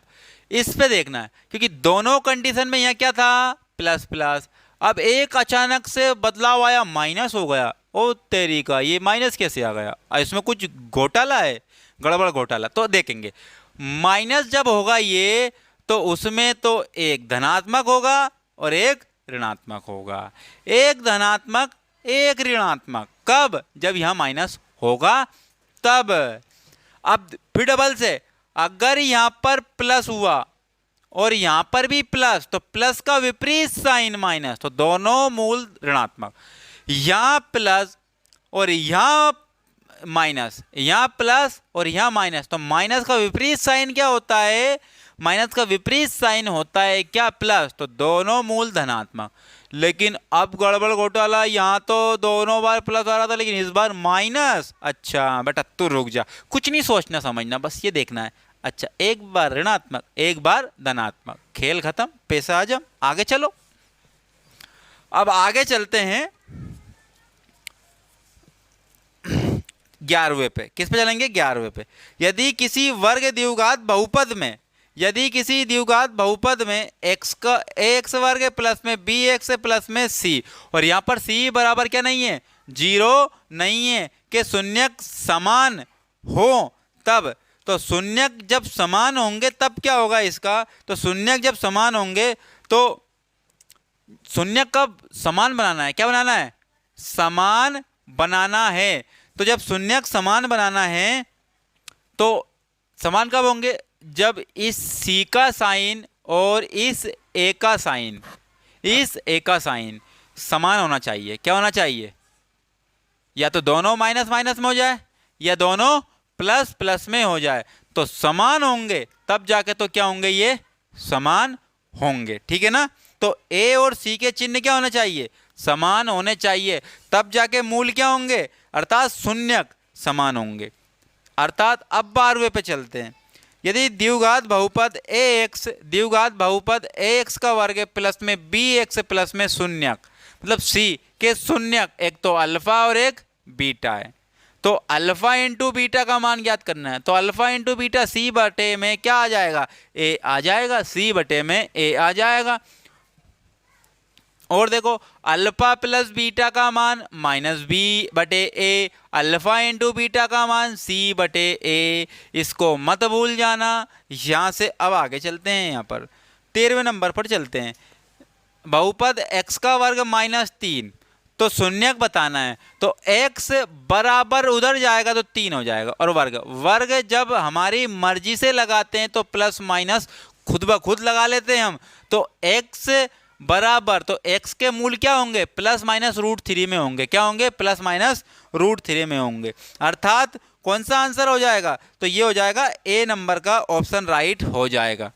इस पे देखना है, क्योंकि दोनों कंडीशन में यहां क्या था, प्लस प्लस। अब एक अचानक से बदलाव आया, माइनस हो गया, ओ तेरी का, ये माइनस कैसे आ गया, इसमें कुछ घोटाला है, गड़बड़ घोटाला। तो देखेंगे माइनस जब होगा ये, तो उसमें तो एक धनात्मक होगा और एक ऋणात्मक होगा, एक धनात्मक एक ऋणात्मक। कब, जब यहां माइनस होगा तब। अब फिर डबल से, अगर यहां पर प्लस हुआ और यहां पर भी प्लस, तो प्लस का विपरीत साइन माइनस, तो दोनों मूल ऋणात्मक। यहां प्लस और यहां माइनस, यहां प्लस और यहां माइनस, तो माइनस का विपरीत साइन क्या होता है, माइनस का विपरीत साइन होता है क्या, प्लस, तो दोनों मूल धनात्मक। लेकिन अब गड़बड़ घोटाला, यहां तो दोनों बार प्लस आ रहा था, लेकिन इस बार माइनस। अच्छा बेटा तू रुक जा, कुछ नहीं सोचना समझना, बस ये देखना है। अच्छा, एक बार ऋणात्मक एक बार धनात्मक, खेल खत्म, पैसा आ जा, आगे चलो। अब आगे चलते हैं 11वें पे। किस पे चलेंगे, 11वें पे। यदि किसी वर्ग द्विघात बहुपद में, यदि किसी द्विघात बहुपद में x का ax वर्ग प्लस में bx प्लस में c, और यहां पर c बराबर क्या नहीं है, 0 नहीं है, कि शून्यक समान हो तब। तो शून्यक जब समान होंगे तब क्या होगा इसका, तो शून्यक जब समान होंगे तो शून्यक कब समान बनाना है, क्या बनाना है, समान बनाना है। तो जब शून्यक समान बनाना है तो समान कब होंगे, जब इस C का साइन और इस A का साइन, इस A का साइन समान होना चाहिए। क्या होना चाहिए, या तो दोनों माइनस माइनस में हो जाए या दोनों प्लस प्लस में हो जाए, तो समान होंगे तब जाके तो क्या होंगे, ये समान होंगे, ठीक है ना। तो A और C के चिन्ह क्या होने चाहिए, समान होने चाहिए, तब जाके मूल क्या होंगे, अर्थात शून्यक समान होंगे। अर्थात अब 12वें पे चलते हैं। यदि द्विघात बहुपद ax, द्विघात बहुपद ax का वर्ग प्लस में bx प्लस में शून्यक, मतलब c के शून्यक, एक तो अल्फा और एक बीटा है, तो अल्फा इंटू बीटा का मान ज्ञात करना है। तो अल्फा इंटू बीटा c बटे में क्या आ जाएगा, a आ जाएगा, c बटे में a आ जाएगा। और देखो अल्फा प्लस बीटा का मान माइनस बी बटे ए, अल्फा इंटू बीटा का मान सी बटे ए, इसको मत भूल जाना। यहाँ से अब आगे चलते हैं यहाँ पर, 13वें नंबर पर चलते हैं। बहुपद x का वर्ग -3, तो शून्यक बताना है, तो x बराबर उधर जाएगा तो 3 हो जाएगा, और वर्ग वर्ग जब हमारी मर्जी से लगाते हैं तो प्लस माइनस खुद ब खुद लगा लेते हैं हम। तो x बराबर, तो x के मूल क्या होंगे, प्लस माइनस √3 में होंगे। क्या होंगे, प्लस माइनस √3 में होंगे। अर्थात कौन सा आंसर हो जाएगा, तो ये हो जाएगा ए नंबर का ऑप्शन राइट हो जाएगा।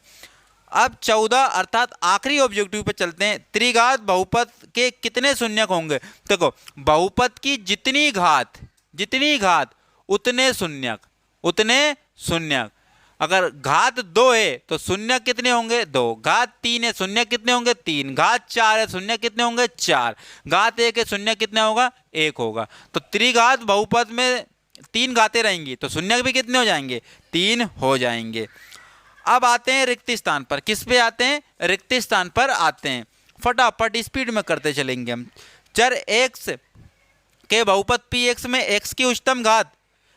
अब 14 अर्थात आखिरी ऑब्जेक्टिव पे चलते हैं। त्रिघात बहुपद के कितने शून्यक होंगे। देखो, बहुपद की जितनी घात उतने शून्यक। अगर घात 2 है तो शून्यक कितने होंगे, 2। घात 3 है, शून्यक कितने होंगे, 3। घात 4 है, शून्यक कितने होंगे, 4। घात 1 है, शून्यक कितना होगा, 1 होगा। तो त्रिघात बहुपद में 3 घातें रहेंगी तो शून्यक भी कितने हो जाएंगे, 3 हो जाएंगे। अब आते हैं रिक्त स्थान पर। किस पे आते हैं, रिक्त स्थान पर आते हैं। फटाफट स्पीड में करते चलेंगे हम। चर x के बहुपद px में x की उच्चतम घात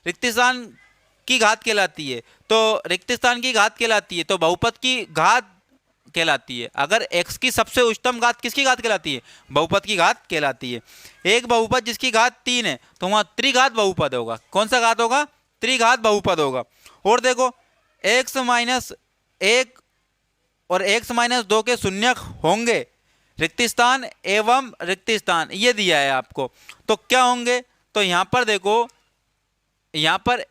रिक्त स्थान की घात कहलाती है, तो रिक्त स्थान की घात कहलाती है, तो बहुपद की घात कहलाती है। अगर x की सबसे उच्चतम घात किसकी घात कहलाती है, बहुपद की घात कहलाती है। एक बहुपद जिसकी घात 3 है तो वहां त्रिघात बहुपद होगा। कौन सा घात होगा, त्रिघात बहुपद होगा। और देखो, x माइनस 1 और x माइनस 2 के शून्यक होंगे रिक्त स्थान एवं रिक्त स्थान, ये दिया है आपको। तो क्या होंगे, तो यहां पर देखो, यहां पर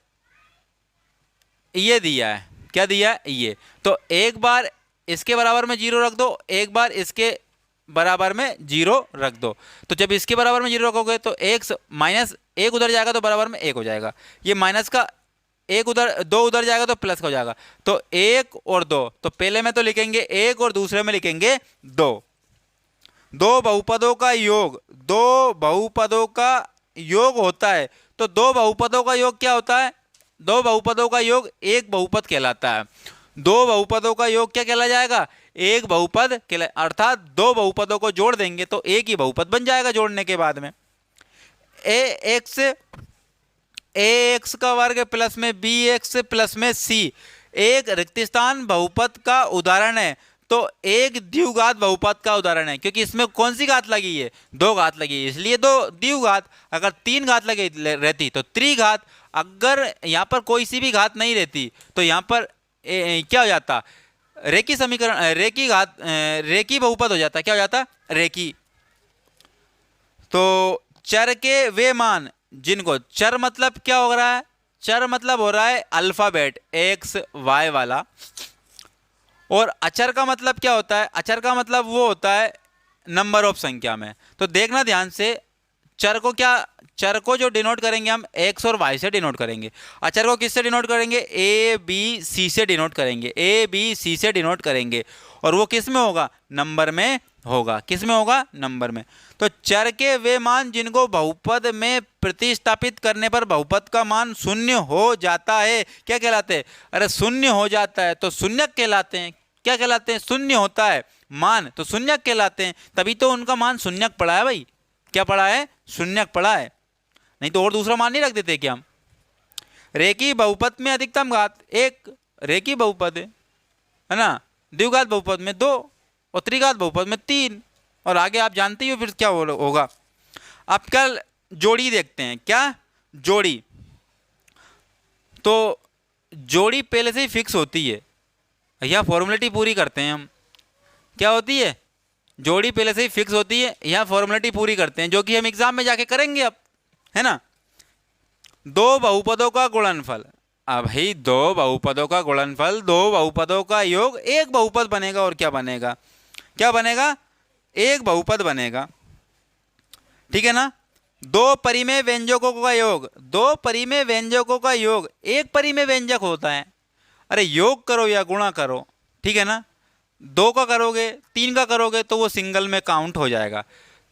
ये दिया है, क्या दिया है, ये। तो एक बार इसके बराबर में 0 रख दो, एक बार इसके बराबर में 0 रख दो। तो जब इसके बराबर में 0 रखोगे तो x माइनस 1 उधर जाएगा तो बराबर में 1 हो जाएगा। ये माइनस का 1 उधर 2 उधर जाएगा तो प्लस का हो जाएगा। तो 1 और 2, तो पहले में तो लिखेंगे 1 और दूसरे में लिखेंगे 2। दो बहुपदों का योग होता है। तो दो बहुपदों का योग क्या होता है, दो बहुपदों का योग एक बहुपद कहलाता है। दो बहुपदों का योग क्या कहला जाएगा, एक बहुपद कहला। अर्थात दो बहुपदों को जोड़ देंगे तो एक ही बहुपद बन जाएगा जोड़ने के बाद में। ax का वर्ग प्लस में bx प्लस में c एक रिक्त स्थान बहुपद का उदाहरण है। तो एक द्विघात बहुपद का उदाहरण है, क्योंकि इसमें कौन सी घात लगी है, 2 घात लगी है, इसलिए दो द्विघात। अगर 3 घात लगी रहती तो त्रिघात। अगर यहाँ पर कोई सी भी घात नहीं रहती तो यहाँ पर क्या हो जाता, रेखी समीकरण, रेखी बहुपद हो जाता। क्या हो जाता, रेखी। तो चर के वे मान जिनको, चर मतलब क्या हो रहा है, चर मतलब हो रहा है अल्फाबेट x y वाला। और अचर का मतलब क्या होता है, अचर का मतलब वो होता है नंबर ऑफ संख्या में। तो देखना ध्यान से, चर को जो डिनोट करेंगे हम x और y से डिनोट करेंगे। अचर को किससे डिनोट करेंगे, a b c से डिनोट करेंगे, a b c से डिनोट करेंगे। और वो किस में होगा, नंबर में होगा। किस में होगा, नंबर में। तो चर के वे मान जिनको बहुपद में प्रतिस्थापित करने पर बहुपद का मान शून्य हो जाता है, क्या कहलाते हैं, अरे शून्य हो जाता है तो शून्यक कहलाते हैं। क्या कहलाते हैं, शून्य होता है मान तो शून्यक कहलाते हैं। तभी तो उनका मान शून्यक पड़ा है भाई। क्या पड़ा है, शून्यक पड़ा है, नहीं तो और दूसरा मान नहीं रख देते क्या हम। रेखी बहुपद में अधिकतम घात 1 रेखी बहुपद है ना, द्विघात बहुपद में 2 और त्रिघात बहुपद में 3। और आगे आप जानते ही हो फिर क्या होगा। अब कल जोड़ी देखते हैं। क्या जोड़ी, तो जोड़ी पहले से ही फिक्स होती है, यह फॉर्मेलिटी पूरी करते हैं हम। क्या होती है, जोड़ी पहले से ही फिक्स होती है, यह फॉर्मेलिटी पूरी करते हैं, जो कि हम एग्जाम में जाके करेंगे अब, है ना। दो बहुपदों का गुणनफल, अब भाई दो बहुपदों का गुणनफल, दो बहुपदों का योग एक बहुपद बनेगा। और क्या बनेगा, क्या बनेगा, एक बहुपद बनेगा, ठीक है ना। दो परिमेय व्यंजकों का योग, दो परिमेय व्यंजकों का योग एक परिमेय व्यंजक होता है। अरे योग करो या गुणा करो, ठीक है ना। 2 का करोगे, 3 का करोगे तो वो सिंगल में काउंट हो जाएगा।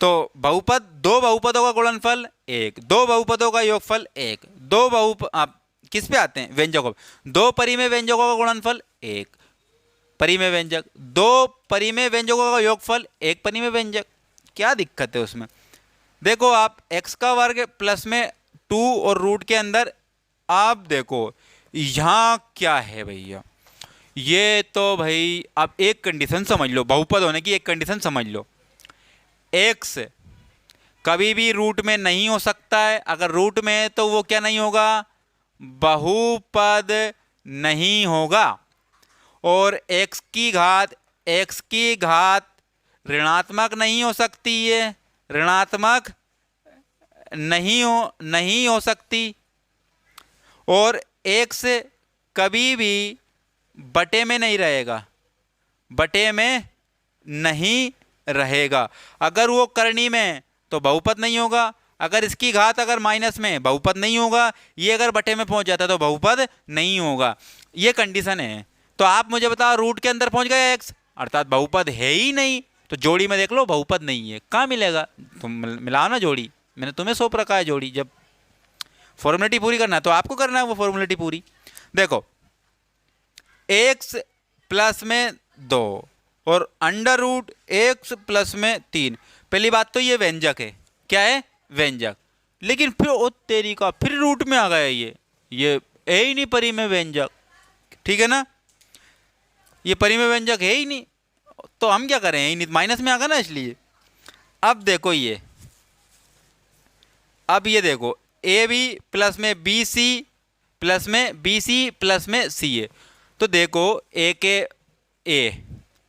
तो बहुपद, दो बहुपदों का गुणनफल 1, दो बहुपदों का योगफल 1, आप किस पे आते हैं, व्यंजकों। दो परिमेय व्यंजकों का गुणनफल 1 परिमेय व्यंजक, दो परिमेय व्यंजकों का योगफल 1 परिमेय व्यंजक। क्या दिक्कत है उसमें। देखो आप x का वर्ग प्लस में 2 और रूट के अंदर आप देखो यहाँ क्या है भैया, ये तो भाई आप एक कंडीशन समझ लो, बहुपद होने की एक कंडीशन समझ लो। एक्स कभी भी रूट में नहीं हो सकता है, अगर रूट में है तो वो क्या नहीं होगा, बहुपद नहीं होगा। और एक्स की घात ऋणात्मक नहीं हो सकती है, ऋणात्मक नहीं हो सकती। और एक्स कभी भी बटे में नहीं रहेगा, बटे में नहीं रहेगा। अगर वो करनी में तो बहुपद नहीं होगा, अगर इसकी घात अगर माइनस में बहुपद नहीं होगा, ये अगर बटे में पहुंच जाता तो बहुपद नहीं होगा। ये कंडीशन है। तो आप मुझे बताओ, रूट के अंदर पहुंच गया एक्स, अर्थात बहुपद है ही नहीं, तो जोड़ी में देख लो बहुपद नहीं है, कहाँ मिलेगा। तुम मिलाओ ना जोड़ी, मैंने तुम्हें सौंप रखा है जोड़ी। जब फॉर्मेलिटी पूरी करना है तो आपको करना है वो फॉर्मेलिटी पूरी। देखो एक्स प्लस में 2 और अंडर रूट एक्स प्लस में 3। पहली बात तो ये व्यंजक है, क्या है, व्यंजक। लेकिन फिर ओ तेरी का फिर रूट में आ गया, ये है ही नहीं परी में व्यंजक, ठीक है ना, ये परी में व्यंजक है ही नहीं, तो हम क्या करें, ही नहीं, माइनस में आ गया ना इसलिए। अब देखो ये देखो ए बी प्लस में बी सी प्लस में बी सी प्लस में सी है। तो देखो ए के ए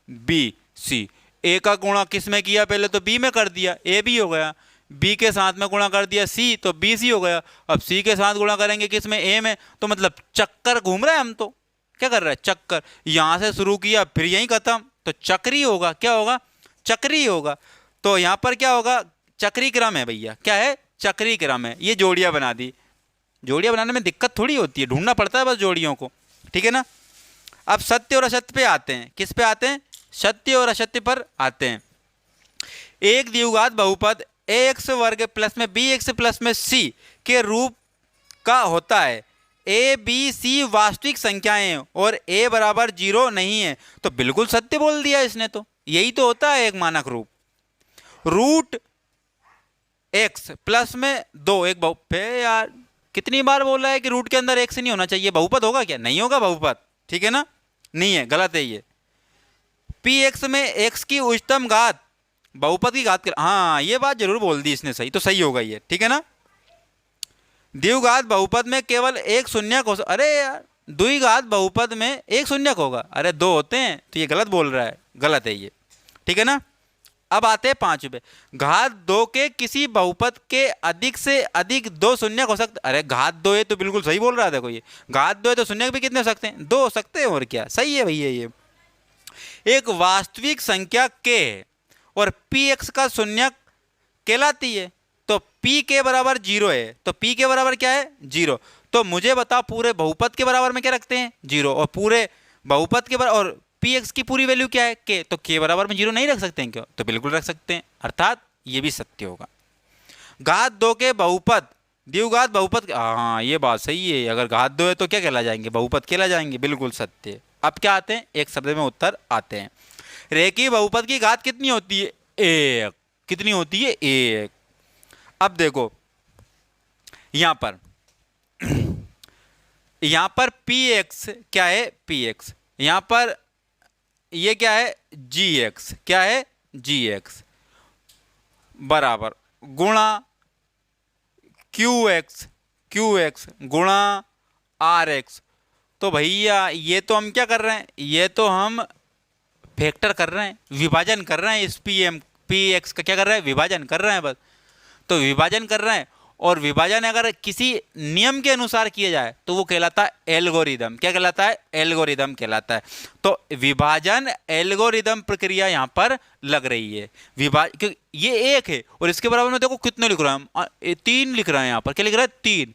बी सी, ए का गुणा किस में किया, पहले तो बी में कर दिया, ए बी हो गया, बी के साथ में गुणा कर दिया सी, तो बी सी हो गया। अब सी के साथ गुणा करेंगे किस में, ए में, तो मतलब चक्कर घूम रहा है, हम तो क्या कर रहे हैं, चक्कर। यहां से शुरू किया फिर यहीं खत्म, तो चक्री होगा, क्या होगा, चक्री होगा। तो यहां पर क्या होगा, चक्री क्रम है भैया, क्या है, चक्री क्रम है। ये जोड़ियां बना दी, जोड़ियां बनाने में दिक्कत थोड़ी होती है, ढूंढना पड़ता है बस जोड़ियों को, ठीक है ना। अब सत्य और असत्य पे आते हैं, किस पे आते हैं, सत्य और असत्य पर आते हैं। एक द्विघात बहुपद ax वर्ग प्लस में bx प्लस में c के रूप का होता है। ए बी सी वास्तविक संख्याएं हैं और a बराबर 0 नहीं है, तो बिल्कुल सत्य बोल दिया इसने, तो यही तो होता है एक मानक रूप। रूट x प्लस में 2 एक बहुपद, यार कितनी बार बोला है कि रूट के अंदर x नहीं होना चाहिए, बहुपद होगा क्या, नहीं होगा बहुपद, ठीक है ना, नहीं है, गलत है ये। पी एक्स में x की उच्चतम घात बहुपद की घात, हाँ ये बात जरूर बोल दी इसने, सही तो सही होगा ये, ठीक है ना। द्विघात बहुपद में केवल एक शून्यक हो, अरे यार द्विघात बहुपद में एक शून्यक होगा, अरे 2 होते हैं, तो ये गलत बोल रहा है, गलत है ये, ठीक है ना। अब आते हैं 5 पे, घात 2 के किसी बहुपद के अधिक से अधिक 2 शून्यक हो सकते, अरे घात 2 है तो बिल्कुल सही बोल रहा है, देखो ये घात 2 है तो शून्यक भी कितने हो सकते हैं, 2 हो सकते हैं, और क्या, सही है भैया। ये एक वास्तविक संख्या के और पी एक्स का शून्यक कहलाती है, तो p के बराबर 0 है, तो p के बराबर क्या है, 0। तो मुझे बता पूरे बहुपद के बराबर में क्या रखते हैं, 0, और पूरे बहुपद के बराबर, और px की पूरी वैल्यू क्या है, k, तो k बराबर में 0 नहीं रख सकते हैं क्यों, तो बिल्कुल रख सकते हैं, अर्थात ये भी सत्य होगा। घात 2 के बहुपद द्विघात बहुपद, हाँ ये बात सही है, अगर घात 2 है तो क्या कहला जाएंगे, बहुपद कहला जाएंगे, बिल्कुल सत्य। अब क्या आते हैं, एक शब्द में उत्तर आते हैं। रेखीय बहुपद की घात कितनी होती है, 1, कितनी होती है, 1। अब देखो यहां पर पी एक्स क्या है, पी एक्स, यहां पर ये क्या है, जी एक्स, क्या है, जी एक्स बराबर गुणा क्यू एक्स गुणा आर एक्स। तो भैया ये तो हम क्या कर रहे हैं, ये तो हम फैक्टर कर रहे हैं, विभाजन कर रहे हैं, इस पी एक्स का क्या कर रहे हैं, विभाजन कर रहे हैं बस। तो विभाजन कर रहे हैं, और विभाजन अगर किसी नियम के अनुसार किया जाए तो वो कहलाता है एल्गोरिदम, क्या कहलाता है, एल्गोरिदम कहलाता है। तो विभाजन एल्गोरिदम प्रक्रिया यहां पर लग रही है, क्योंकि ये 1 है और इसके बराबर में देखो कितने लिख रहे हैं हम, 3 लिख रहे हैं, यहां पर क्या लिख रहे हैं, 3।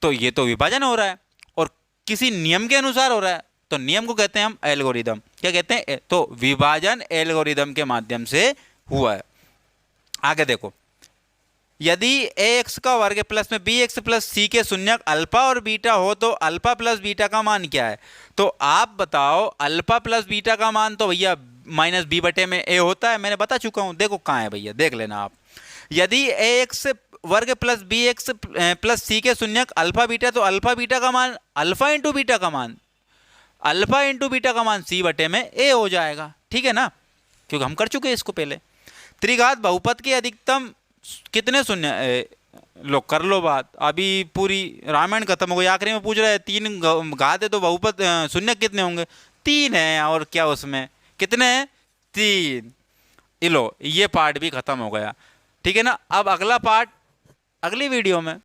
तो ये तो विभाजन हो रहा है और किसी नियम के अनुसार हो रहा है, तो नियम को कहते हैं हम एल्गोरिदम, क्या कहते हैं, तो विभाजन एल्गोरिदम के माध्यम से हुआ है। आगे देखो, यदि ax का वर्ग प्लस में bx प्लस c के शून्यक अल्फा और बीटा हो तो अल्फा प्लस बीटा का मान क्या है। तो आप बताओ, अल्फा प्लस बीटा का मान तो भैया माइनस बी बटे में a होता है, मैंने बता चुका हूं, देखो कहाँ है भैया, देख लेना आप। यदि ax वर्ग प्लस bx प्लस c के शून्यक अल्फा बीटा, तो अल्फा बीटा का मान अल्फा इंटू बीटा का मान, अल्फा इंटू बीटा का मान सी बटे में ए हो जाएगा, ठीक है ना, क्योंकि हम कर चुके हैं इसको पहले। त्रिघात बहुपद के अधिकतम कितने शून्य, लो कर लो बात, अभी पूरी रामायण खत्म हो गई, आखिरी में पूछ रहा है 3 घात है तो बहुपद शून्य कितने होंगे, 3 है, और क्या उसमें कितने हैं, 3। लो ये पार्ट भी खत्म हो गया, ठीक है ना। अब अगला पार्ट अगली वीडियो में।